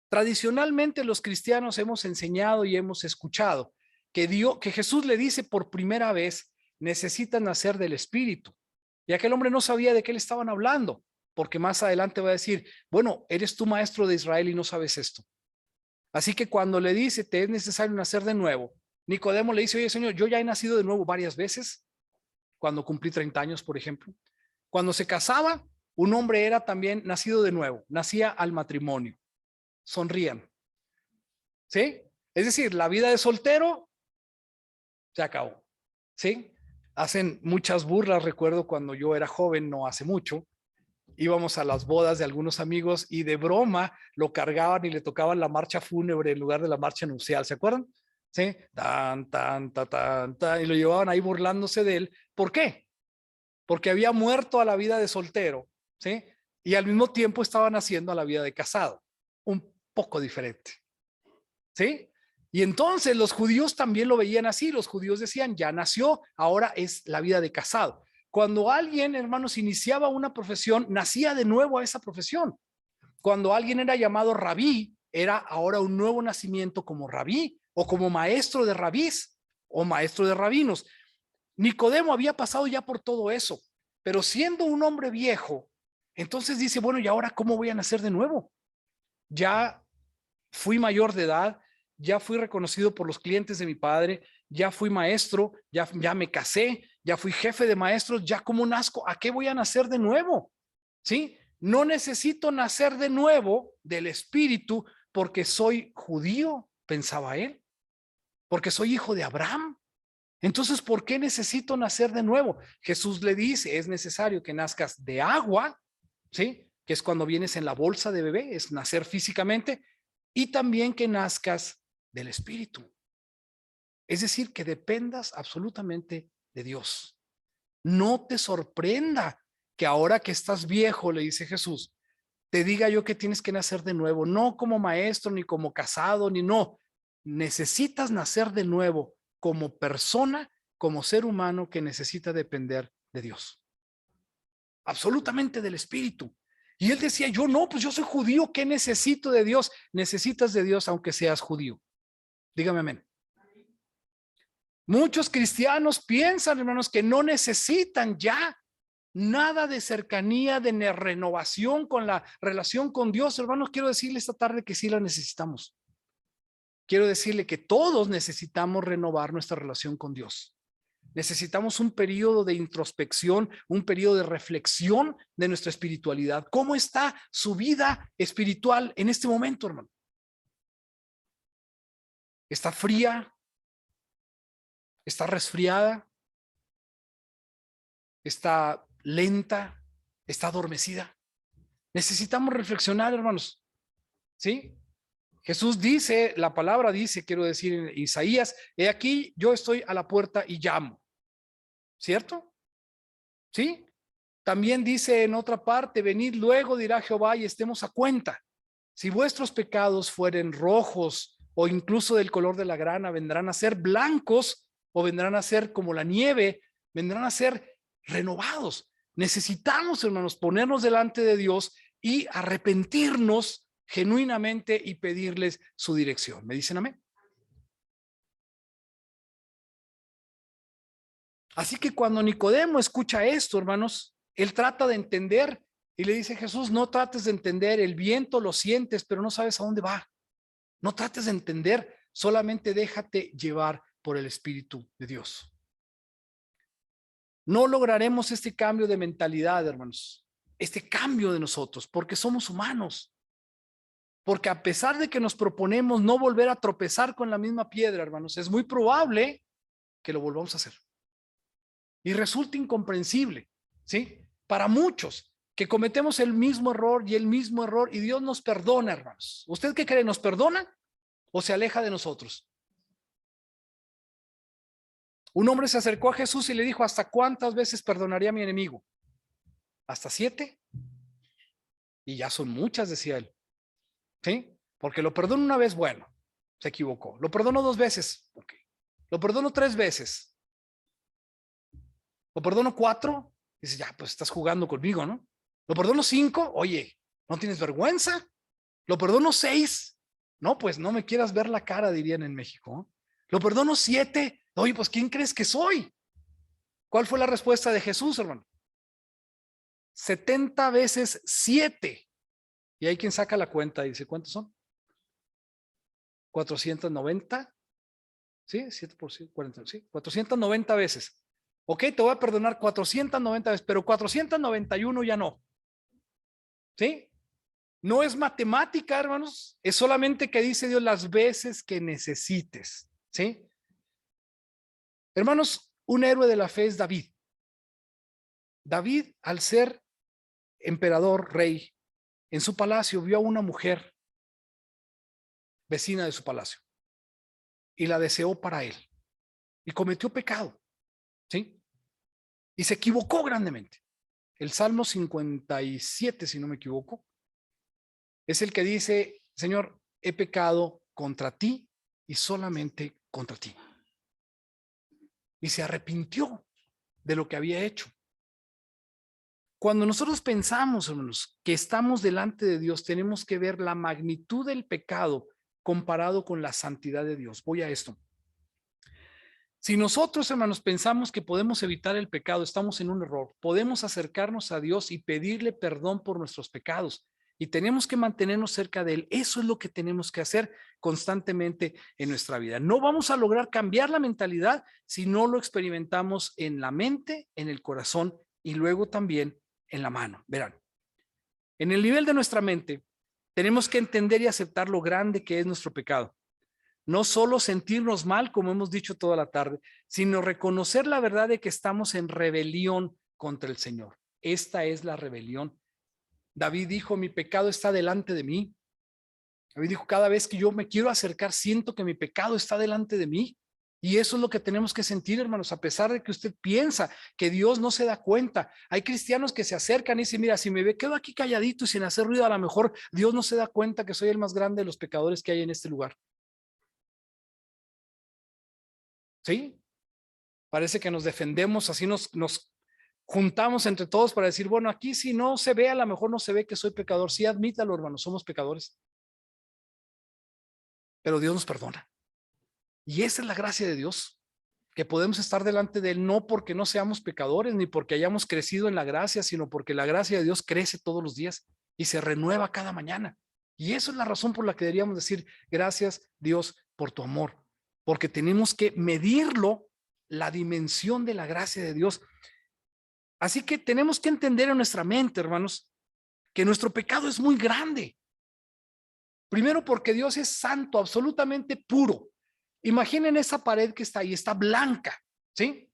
Tradicionalmente los cristianos hemos enseñado y hemos escuchado que Jesús le dice por primera vez: necesitan nacer del Espíritu. Y aquel hombre no sabía de qué le estaban hablando, porque más adelante va a decir: bueno, eres tú maestro de Israel y no sabes esto. Así que cuando le dice: te es necesario nacer de nuevo, Nicodemo le dice: oye, Señor, yo ya he nacido de nuevo varias veces, cuando cumplí 30 años, por ejemplo. Cuando se casaba, un hombre era también nacido de nuevo, nacía al matrimonio. Sonrían. ¿Sí? Es decir, la vida de soltero se acabó. ¿Sí? Hacen muchas burlas, recuerdo cuando yo era joven, no hace mucho, íbamos a las bodas de algunos amigos y de broma lo cargaban y le tocaban la marcha fúnebre en lugar de la marcha nupcial, ¿se acuerdan? Sí, tan, tan, tan, tan, tan, y lo llevaban ahí burlándose de él. ¿Por qué? Porque había muerto a la vida de soltero, ¿sí? Y al mismo tiempo estaban haciendo a la vida de casado, un poco diferente, ¿sí? Y entonces los judíos también lo veían así. Los judíos decían: ya nació, ahora es la vida de casado. Cuando alguien, hermanos, iniciaba una profesión, nacía de nuevo a esa profesión. Cuando alguien era llamado rabí, era ahora un nuevo nacimiento como rabí o como maestro de rabís o maestro de rabinos. Nicodemo había pasado ya por todo eso, pero siendo un hombre viejo, entonces dice: bueno, ¿y ahora cómo voy a nacer de nuevo? Ya fui mayor de edad, ya fui reconocido por los clientes de mi padre, ya fui maestro, ya me casé, ya fui jefe de maestros, ya cómo nazco, ¿a qué voy a nacer de nuevo? ¿Sí? No necesito nacer de nuevo del Espíritu porque soy judío, pensaba él, porque soy hijo de Abraham. Entonces, ¿por qué necesito nacer de nuevo? Jesús le dice, es necesario que nazcas de agua, ¿sí? Que es cuando vienes en la bolsa de bebé, es nacer físicamente, y también que nazcas del Espíritu. Es decir, que dependas absolutamente de Dios. No te sorprenda que ahora que estás viejo, le dice Jesús, te diga yo que tienes que nacer de nuevo, no como maestro, ni como casado, ni no. Necesitas nacer de nuevo como persona, como ser humano que necesita depender de Dios. Absolutamente del Espíritu. Y él decía, yo no, pues yo soy judío, ¿qué necesito de Dios? Necesitas de Dios aunque seas judío. Dígame amén. Muchos cristianos piensan, hermanos, que no necesitan ya nada de cercanía, de renovación con la relación con Dios. Hermanos, quiero decirle esta tarde que sí la necesitamos. Quiero decirle que todos necesitamos renovar nuestra relación con Dios. Necesitamos un periodo de introspección, un periodo de reflexión de nuestra espiritualidad. ¿Cómo está su vida espiritual en este momento, hermano? ¿Está fría? ¿Está resfriada? ¿Está lenta? ¿Está adormecida? Necesitamos reflexionar, hermanos. ¿Sí? Jesús dice, la palabra dice, quiero decir en Isaías, he aquí, yo estoy a la puerta y llamo. ¿Cierto? ¿Sí? También dice en otra parte, venid luego, dirá Jehová, y estemos a cuenta. Si vuestros pecados fueren rojos o incluso del color de la grana, vendrán a ser blancos o vendrán a ser como la nieve, vendrán a ser renovados. Necesitamos, hermanos, ponernos delante de Dios y arrepentirnos genuinamente y pedirles su dirección. ¿Me dicen amén? Así que cuando Nicodemo escucha esto, hermanos, él trata de entender y le dice, Jesús, no trates de entender, el viento lo sientes, pero no sabes a dónde va. No trates de entender, solamente déjate llevar por el Espíritu de Dios. No lograremos este cambio de mentalidad, hermanos, este cambio de nosotros, porque somos humanos. Porque a pesar de que nos proponemos no volver a tropezar con la misma piedra, hermanos, es muy probable que lo volvamos a hacer. Y resulta incomprensible, ¿sí? Para muchos que cometemos el mismo error y Dios nos perdona, hermanos. ¿Usted qué cree? ¿Nos perdona o se aleja de nosotros? Un hombre se acercó a Jesús y le dijo, ¿hasta cuántas veces perdonaría a mi enemigo? ¿Hasta 7? Y ya son muchas, decía él. ¿Sí? Porque lo perdono una vez, bueno, se equivocó. Lo perdono 2 veces, ok. Lo perdono 3 veces. Lo perdono 4, dice, ya, pues estás jugando conmigo, ¿no? Lo perdono 5, oye, ¿no tienes vergüenza? Lo perdono 6, no, pues no me quieras ver la cara, dirían en México. Lo perdono 7, oye, pues ¿quién crees que soy? ¿Cuál fue la respuesta de Jesús, hermano? 70 veces 7. Y hay quien saca la cuenta y dice, ¿cuántos son? 490. ¿Sí? 7 por 40, ¿sí? 490 veces. Ok, te voy a perdonar 490 veces, pero 491 ya no. ¿Sí? No es matemática, hermanos. Es solamente que dice Dios las veces que necesites. ¿Sí? Hermanos, un héroe de la fe es David. David, al ser emperador, rey, en su palacio vio a una mujer vecina de su palacio y la deseó para él y cometió pecado. ¿Sí? Y se equivocó grandemente. El Salmo 57, si no me equivoco, es el que dice, Señor, he pecado contra ti y solamente contra ti. Y se arrepintió de lo que había hecho. Cuando nosotros pensamos, hermanos, que estamos delante de Dios, tenemos que ver la magnitud del pecado comparado con la santidad de Dios. Voy a esto. Si nosotros, hermanos, pensamos que podemos evitar el pecado, estamos en un error. Podemos acercarnos a Dios y pedirle perdón por nuestros pecados. Y tenemos que mantenernos cerca de Él. Eso es lo que tenemos que hacer constantemente en nuestra vida. No vamos a lograr cambiar la mentalidad si no lo experimentamos en la mente, en el corazón y luego también en la mano. Verán, en el nivel de nuestra mente, tenemos que entender y aceptar lo grande que es nuestro pecado. No solo sentirnos mal, como hemos dicho toda la tarde, sino reconocer la verdad de que estamos en rebelión contra el Señor. Esta es la rebelión. David dijo, mi pecado está delante de mí. David dijo, cada vez que yo me quiero acercar, siento que mi pecado está delante de mí. Y eso es lo que tenemos que sentir, hermanos, a pesar de que usted piensa que Dios no se da cuenta. Hay cristianos que se acercan y dicen, mira, si me quedo aquí calladito y sin hacer ruido, a lo mejor Dios no se da cuenta que soy el más grande de los pecadores que hay en este lugar. ¿Sí? Parece que nos defendemos, así nos juntamos entre todos para decir, bueno, aquí si no se ve, a lo mejor no se ve que soy pecador. Sí, admítalo, hermanos, somos pecadores. Pero Dios nos perdona. Y esa es la gracia de Dios, que podemos estar delante de Él no porque no seamos pecadores, ni porque hayamos crecido en la gracia, sino porque la gracia de Dios crece todos los días y se renueva cada mañana. Y eso es la razón por la que deberíamos decir, gracias Dios por tu amor, porque tenemos que medirlo, la dimensión de la gracia de Dios. Así que tenemos que entender en nuestra mente, hermanos, que nuestro pecado es muy grande. Primero porque Dios es santo, absolutamente puro. Imaginen esa pared que está ahí, está blanca, ¿sí?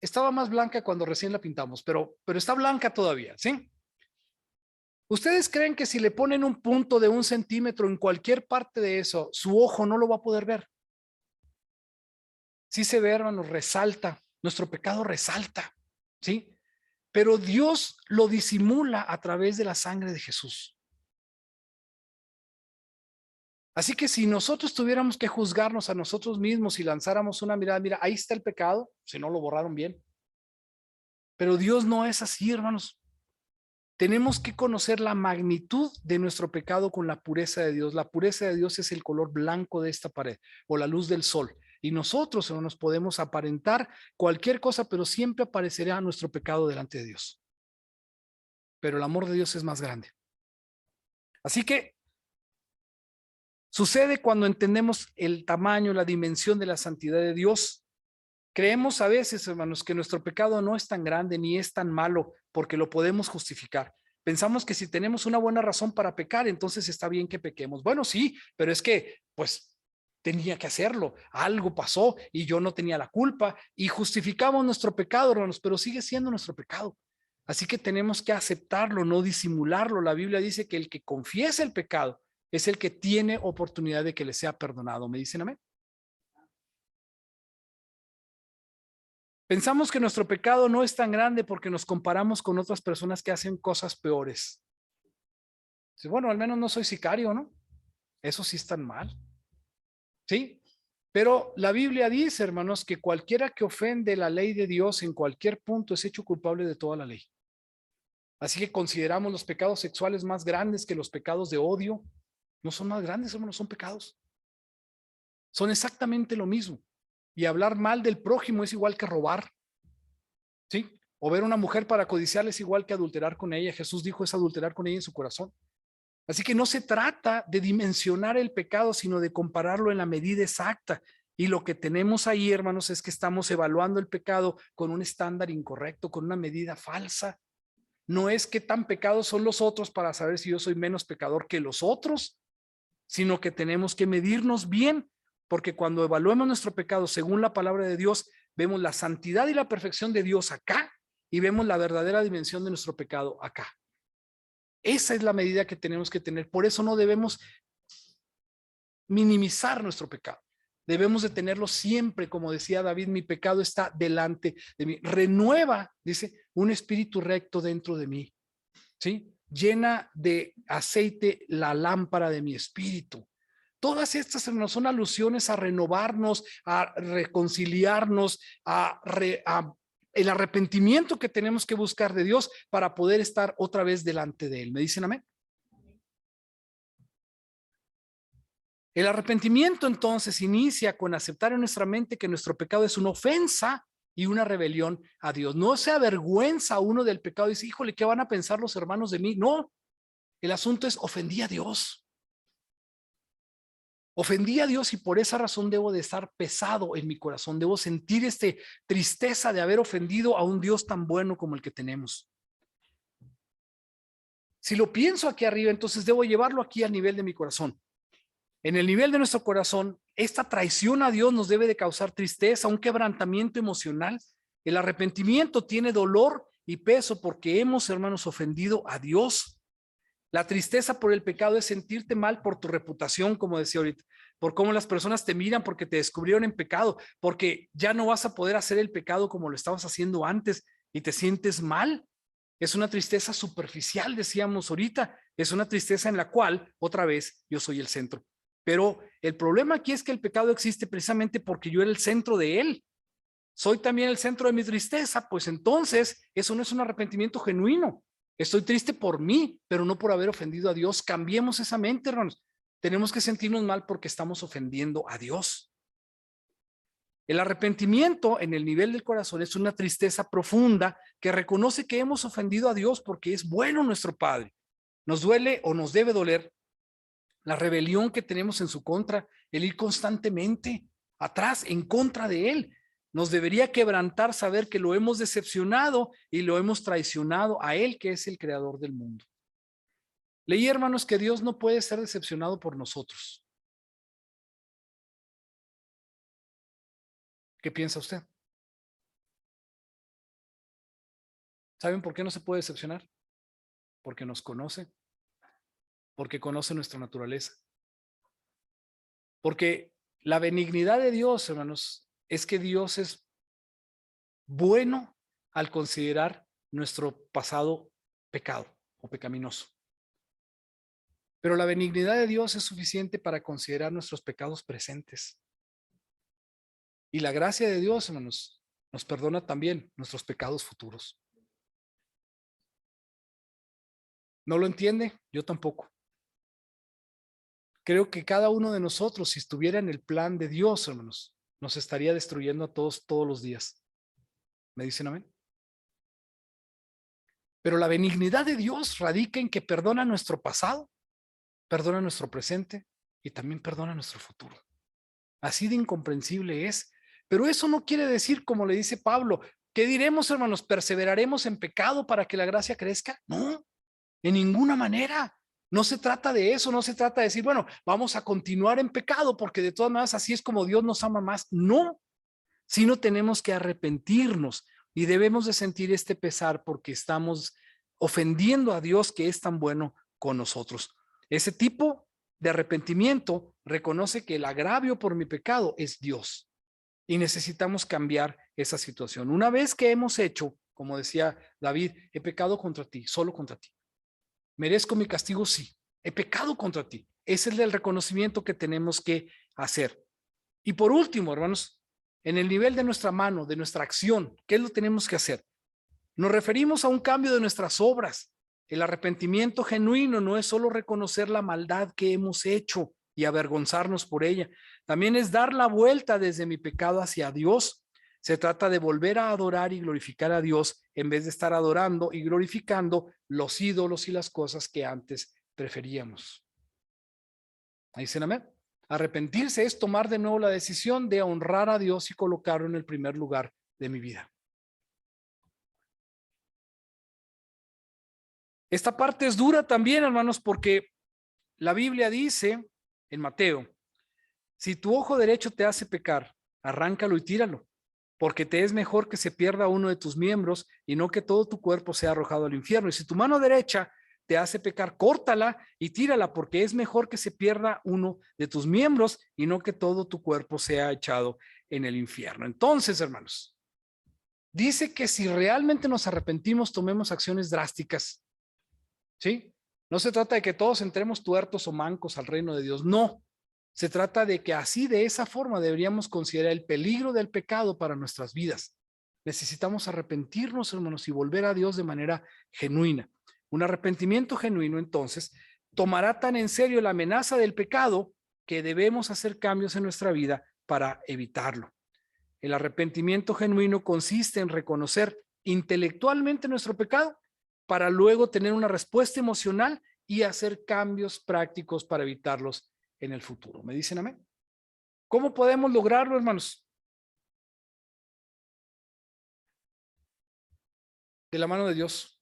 Estaba más blanca cuando recién la pintamos, pero está blanca todavía, ¿sí? ¿Ustedes creen que si le ponen un punto de 1 centímetro en cualquier parte de eso, su ojo no lo va a poder ver? Sí se ve, hermanos, resalta, nuestro pecado resalta, ¿sí? Pero Dios lo disimula a través de la sangre de Jesús. Así que si nosotros tuviéramos que juzgarnos a nosotros mismos y lanzáramos una mirada, mira, ahí está el pecado, si no lo borraron bien. Pero Dios no es así, hermanos. Tenemos que conocer la magnitud de nuestro pecado con la pureza de Dios. La pureza de Dios es el color blanco de esta pared o la luz del sol. Y nosotros no nos podemos aparentar cualquier cosa, pero siempre aparecerá nuestro pecado delante de Dios. Pero el amor de Dios es más grande. Así que sucede cuando entendemos el tamaño, la dimensión de la santidad de Dios. Creemos a veces, hermanos, que nuestro pecado no es tan grande ni es tan malo porque lo podemos justificar. Pensamos que si tenemos una buena razón para pecar, entonces está bien que pequemos. Bueno, sí, pero es que, pues, tenía que hacerlo. Algo pasó y yo no tenía la culpa y justificamos nuestro pecado, hermanos, pero sigue siendo nuestro pecado. Así que tenemos que aceptarlo, no disimularlo. La Biblia dice que el que confiesa el pecado es el que tiene oportunidad de que le sea perdonado. ¿Me dicen amén? Pensamos que nuestro pecado no es tan grande porque nos comparamos con otras personas que hacen cosas peores. Bueno, al menos no soy sicario, ¿no? Eso sí es tan mal. ¿Sí? Pero la Biblia dice, hermanos, que cualquiera que ofende la ley de Dios en cualquier punto es hecho culpable de toda la ley. Así que consideramos los pecados sexuales más grandes que los pecados de odio. No son más grandes, hermanos, son pecados. Son exactamente lo mismo. Y hablar mal del prójimo es igual que robar. ¿Sí? O ver a una mujer para codiciarla es igual que adulterar con ella. Jesús dijo es adulterar con ella en su corazón. Así que no se trata de dimensionar el pecado, sino de compararlo en la medida exacta. Y lo que tenemos ahí, hermanos, es que estamos evaluando el pecado con un estándar incorrecto, con una medida falsa. No es qué tan pecados son los otros para saber si yo soy menos pecador que los otros, sino que tenemos que medirnos bien, porque cuando evaluemos nuestro pecado según la palabra de Dios, vemos la santidad y la perfección de Dios acá y vemos la verdadera dimensión de nuestro pecado acá. Esa es la medida que tenemos que tener. Por eso no debemos minimizar nuestro pecado. Debemos de tenerlo siempre, como decía David, mi pecado está delante de mí. Renueva, dice, un espíritu recto dentro de mí. ¿Sí? Llena de aceite la lámpara de mi espíritu. Todas estas son alusiones a renovarnos, a reconciliarnos, el arrepentimiento que tenemos que buscar de Dios para poder estar otra vez delante de Él. ¿Me dicen amén? El arrepentimiento entonces inicia con aceptar en nuestra mente que nuestro pecado es una ofensa y una rebelión a Dios. No se avergüenza uno del pecado y dice, híjole, ¿qué van a pensar los hermanos de mí? No, el asunto es ofendí a Dios. Ofendí a Dios y por esa razón debo de estar pesado en mi corazón. Debo sentir tristeza de haber ofendido a un Dios tan bueno como el que tenemos. Si lo pienso aquí arriba, entonces debo llevarlo aquí al nivel de mi corazón. En el nivel de nuestro corazón, esta traición a Dios nos debe de causar tristeza, un quebrantamiento emocional. El arrepentimiento tiene dolor y peso porque hemos, hermanos, ofendido a Dios. La tristeza por el pecado es sentirte mal por tu reputación, como decía ahorita, por cómo las personas te miran porque te descubrieron en pecado, porque ya no vas a poder hacer el pecado como lo estabas haciendo antes y te sientes mal. Es una tristeza superficial, decíamos ahorita, es una tristeza en la cual, otra vez, yo soy el centro. Pero el problema aquí es que el pecado existe precisamente porque yo era el centro de él. Soy también el centro de mi tristeza, pues entonces eso no es un arrepentimiento genuino. Estoy triste por mí, pero no por haber ofendido a Dios. Cambiemos esa mente, hermanos. Tenemos que sentirnos mal porque estamos ofendiendo a Dios. El arrepentimiento en el nivel del corazón es una tristeza profunda que reconoce que hemos ofendido a Dios porque es bueno nuestro Padre. Nos duele o nos debe doler la rebelión que tenemos en su contra, el ir constantemente atrás en contra de Él. Nos debería quebrantar saber que lo hemos decepcionado y lo hemos traicionado a Él, que es el creador del mundo. Leí, hermanos, que Dios no puede ser decepcionado por nosotros. ¿Qué piensa usted? ¿Saben por qué no se puede decepcionar? Porque nos conoce, porque conoce nuestra naturaleza. Porque la benignidad de Dios, hermanos, es que Dios es bueno al considerar nuestro pasado pecado o pecaminoso. Pero la benignidad de Dios es suficiente para considerar nuestros pecados presentes. Y la gracia de Dios, hermanos, nos perdona también nuestros pecados futuros. ¿No lo entiende? Yo tampoco. Creo que cada uno de nosotros, si estuviera en el plan de Dios, hermanos, nos estaría destruyendo a todos los días. ¿Me dicen amén? Pero la benignidad de Dios radica en que perdona nuestro pasado, perdona nuestro presente y también perdona nuestro futuro. Así de incomprensible es. Pero eso no quiere decir, como le dice Pablo, ¿qué diremos, hermanos? ¿Perseveraremos en pecado para que la gracia crezca? No, en ninguna manera. No se trata de eso, no se trata de decir, bueno, vamos a continuar en pecado porque de todas maneras así es como Dios nos ama más. No, sino tenemos que arrepentirnos y debemos de sentir este pesar porque estamos ofendiendo a Dios que es tan bueno con nosotros. Ese tipo de arrepentimiento reconoce que el agravio por mi pecado es Dios y necesitamos cambiar esa situación. Una vez que hemos hecho, como decía David, he pecado contra ti, solo contra ti. ¿Merezco mi castigo? Sí. He pecado contra ti. Ese es el reconocimiento que tenemos que hacer. Y por último, hermanos, en el nivel de nuestra mano, de nuestra acción, ¿qué es lo que tenemos que hacer? Nos referimos a un cambio de nuestras obras. El arrepentimiento genuino no es solo reconocer la maldad que hemos hecho y avergonzarnos por ella. También es dar la vuelta desde mi pecado hacia Dios. Se trata de volver a adorar y glorificar a Dios en vez de estar adorando y glorificando los ídolos y las cosas que antes preferíamos. Ahí dicen amén. Arrepentirse es tomar de nuevo la decisión de honrar a Dios y colocarlo en el primer lugar de mi vida. Esta parte es dura también, hermanos, porque la Biblia dice en Mateo, si tu ojo derecho te hace pecar, arráncalo y tíralo, porque te es mejor que se pierda uno de tus miembros y no que todo tu cuerpo sea arrojado al infierno. Y si tu mano derecha te hace pecar, córtala y tírala, porque es mejor que se pierda uno de tus miembros y no que todo tu cuerpo sea echado en el infierno. Entonces, hermanos, dice que si realmente nos arrepentimos, tomemos acciones drásticas. ¿Sí? No se trata de que todos entremos tuertos o mancos al reino de Dios, no. Se trata de que así, de esa forma, deberíamos considerar el peligro del pecado para nuestras vidas. Necesitamos arrepentirnos, hermanos, y volver a Dios de manera genuina. Un arrepentimiento genuino, entonces, tomará tan en serio la amenaza del pecado que debemos hacer cambios en nuestra vida para evitarlo. El arrepentimiento genuino consiste en reconocer intelectualmente nuestro pecado para luego tener una respuesta emocional y hacer cambios prácticos para evitarlos en el futuro. ¿Me dicen amén? ¿Cómo podemos lograrlo, hermanos? De la mano de Dios.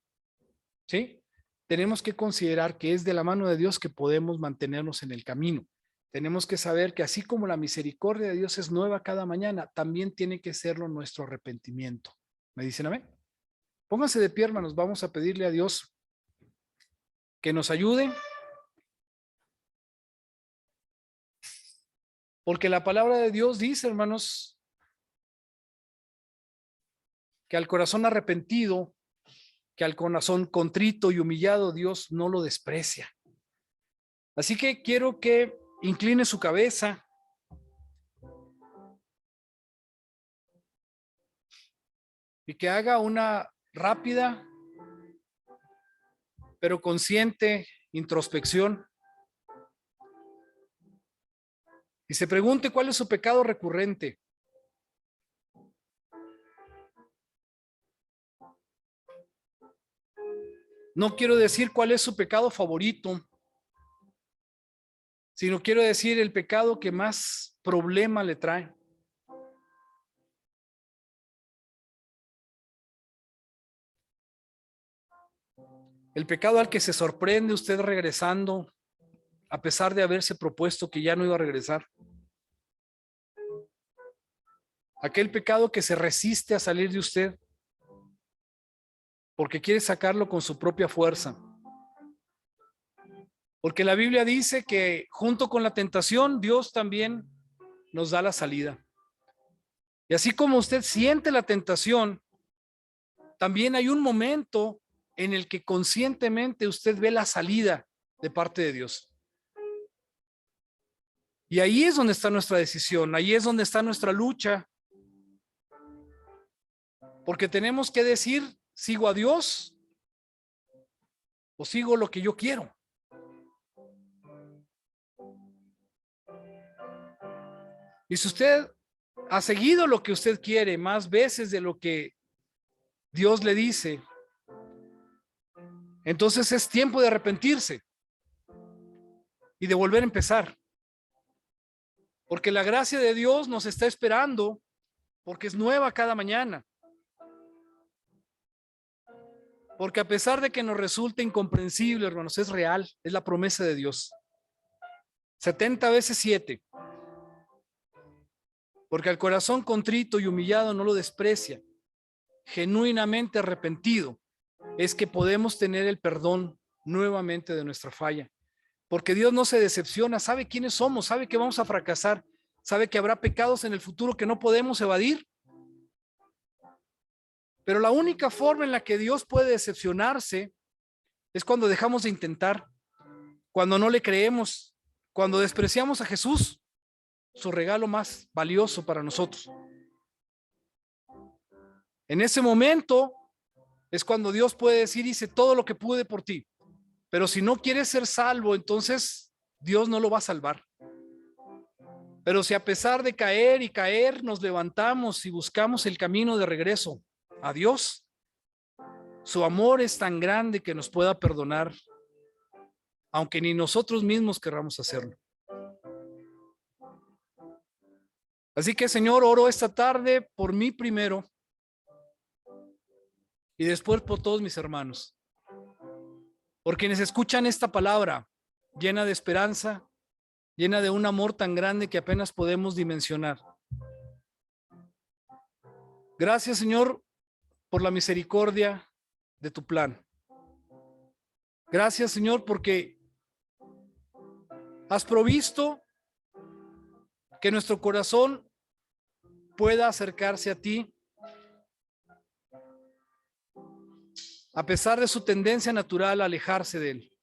¿Sí? Tenemos que considerar que es de la mano de Dios que podemos mantenernos en el camino. tenemos que saber que así como la misericordia de Dios es nueva cada mañana, también tiene que serlo nuestro arrepentimiento. ¿Me dicen amén? Pónganse de pie, hermanos, vamos a pedirle a Dios que nos ayude, porque la palabra de Dios dice, hermanos, que al corazón arrepentido, que al corazón contrito y humillado, Dios no lo desprecia. Así que quiero que incline su cabeza y que haga una rápida pero consciente introspección y se pregunte cuál es su pecado recurrente. No quiero decir cuál es su pecado favorito, sino quiero decir el pecado que más problema le trae. El pecado al que se sorprende usted regresando, a pesar de haberse propuesto que ya no iba a regresar. Aquel pecado que se resiste a salir de usted, porque quiere sacarlo con su propia fuerza. Porque la Biblia dice que junto con la tentación, Dios también nos da la salida. Y así como usted siente la tentación, también hay un momento en el que conscientemente usted ve la salida de parte de Dios. Y ahí es donde está nuestra decisión, ahí es donde está nuestra lucha. Porque tenemos que decir, ¿sigo a Dios o sigo lo que yo quiero? Y si usted ha seguido lo que usted quiere más veces de lo que Dios le dice, entonces es tiempo de arrepentirse y de volver a empezar. Porque la gracia de Dios nos está esperando, porque es nueva cada mañana. Porque a pesar de que nos resulte incomprensible, hermanos, es real, es la promesa de Dios. 70 veces 7. Porque al corazón contrito y humillado no lo desprecia. Genuinamente arrepentido es que podemos tener el perdón nuevamente de nuestra falla. Porque Dios no se decepciona, sabe quiénes somos, sabe que vamos a fracasar, sabe que habrá pecados en el futuro que no podemos evadir. Pero la única forma en la que Dios puede decepcionarse es cuando dejamos de intentar, cuando no le creemos, cuando despreciamos a Jesús, su regalo más valioso para nosotros. En ese momento es cuando Dios puede decir, hice todo lo que pude por ti. Pero si no quieres ser salvo, entonces Dios no lo va a salvar. Pero si a pesar de caer y caer, nos levantamos y buscamos el camino de regreso a Dios, su amor es tan grande que nos pueda perdonar, aunque ni nosotros mismos querramos hacerlo. Así que, Señor, oro esta tarde por mí primero y después por todos mis hermanos, por quienes escuchan esta palabra llena de esperanza, llena de un amor tan grande que apenas podemos dimensionar. Gracias, Señor, por la misericordia de tu plan. Gracias, Señor, porque has provisto que nuestro corazón pueda acercarse a ti a pesar de su tendencia natural a alejarse de él.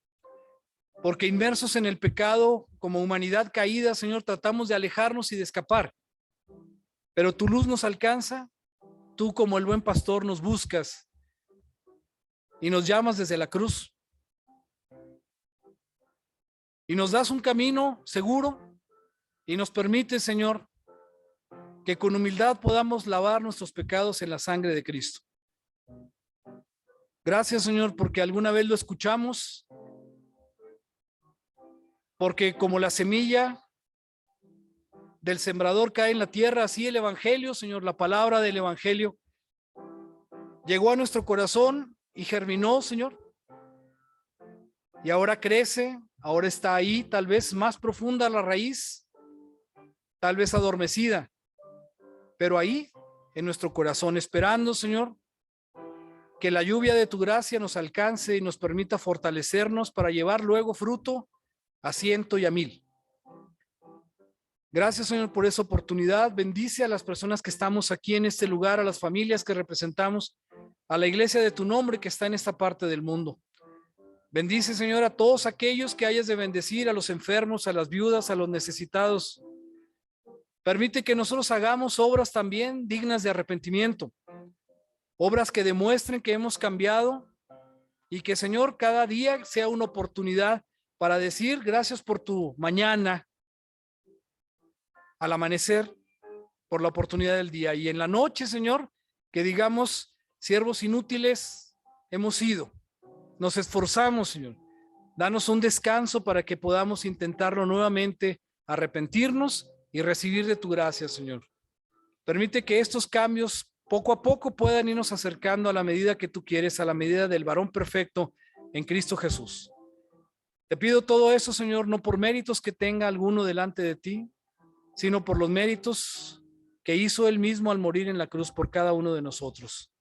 Porque inmersos en el pecado, como humanidad caída, Señor, tratamos de alejarnos y de escapar. Pero tu luz nos alcanza, tú como el buen pastor nos buscas y nos llamas desde la cruz. Y nos das un camino seguro y nos permites, Señor, que con humildad podamos lavar nuestros pecados en la sangre de Cristo. Gracias, Señor, porque alguna vez lo escuchamos, porque como la semilla del sembrador cae en la tierra, así el evangelio, Señor, la palabra del evangelio llegó a nuestro corazón y germinó, Señor, y ahora crece ahora está ahí, tal vez más profunda la raíz, tal vez adormecida, pero ahí en nuestro corazón, esperando, Señor, que la lluvia de tu gracia nos alcance y nos permita fortalecernos para llevar luego fruto a 100 y a 1000. Gracias, Señor, por esa oportunidad. Bendice a las personas que estamos aquí en este lugar, a las familias que representamos, a la iglesia de tu nombre que está en esta parte del mundo. Bendice, Señor, a todos aquellos que hayas de bendecir, a los enfermos, a las viudas, a los necesitados. Permite que nosotros hagamos obras también dignas de arrepentimiento, obras que demuestren que hemos cambiado y que, Señor, cada día sea una oportunidad para decir gracias por tu mañana, al amanecer, por la oportunidad del día, y en la noche, Señor, que digamos, siervos inútiles hemos sido, nos esforzamos, Señor. Danos un descanso para que podamos intentarlo nuevamente, arrepentirnos y recibir de tu gracia, Señor. Permite que estos cambios poco a poco puedan irnos acercando a la medida que tú quieres, a la medida del varón perfecto en Cristo Jesús. Te pido todo eso, Señor, no por méritos que tenga alguno delante de ti, sino por los méritos que hizo él mismo al morir en la cruz por cada uno de nosotros.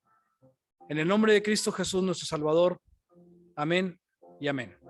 En el nombre de Cristo Jesús, nuestro Salvador. Amén y amén.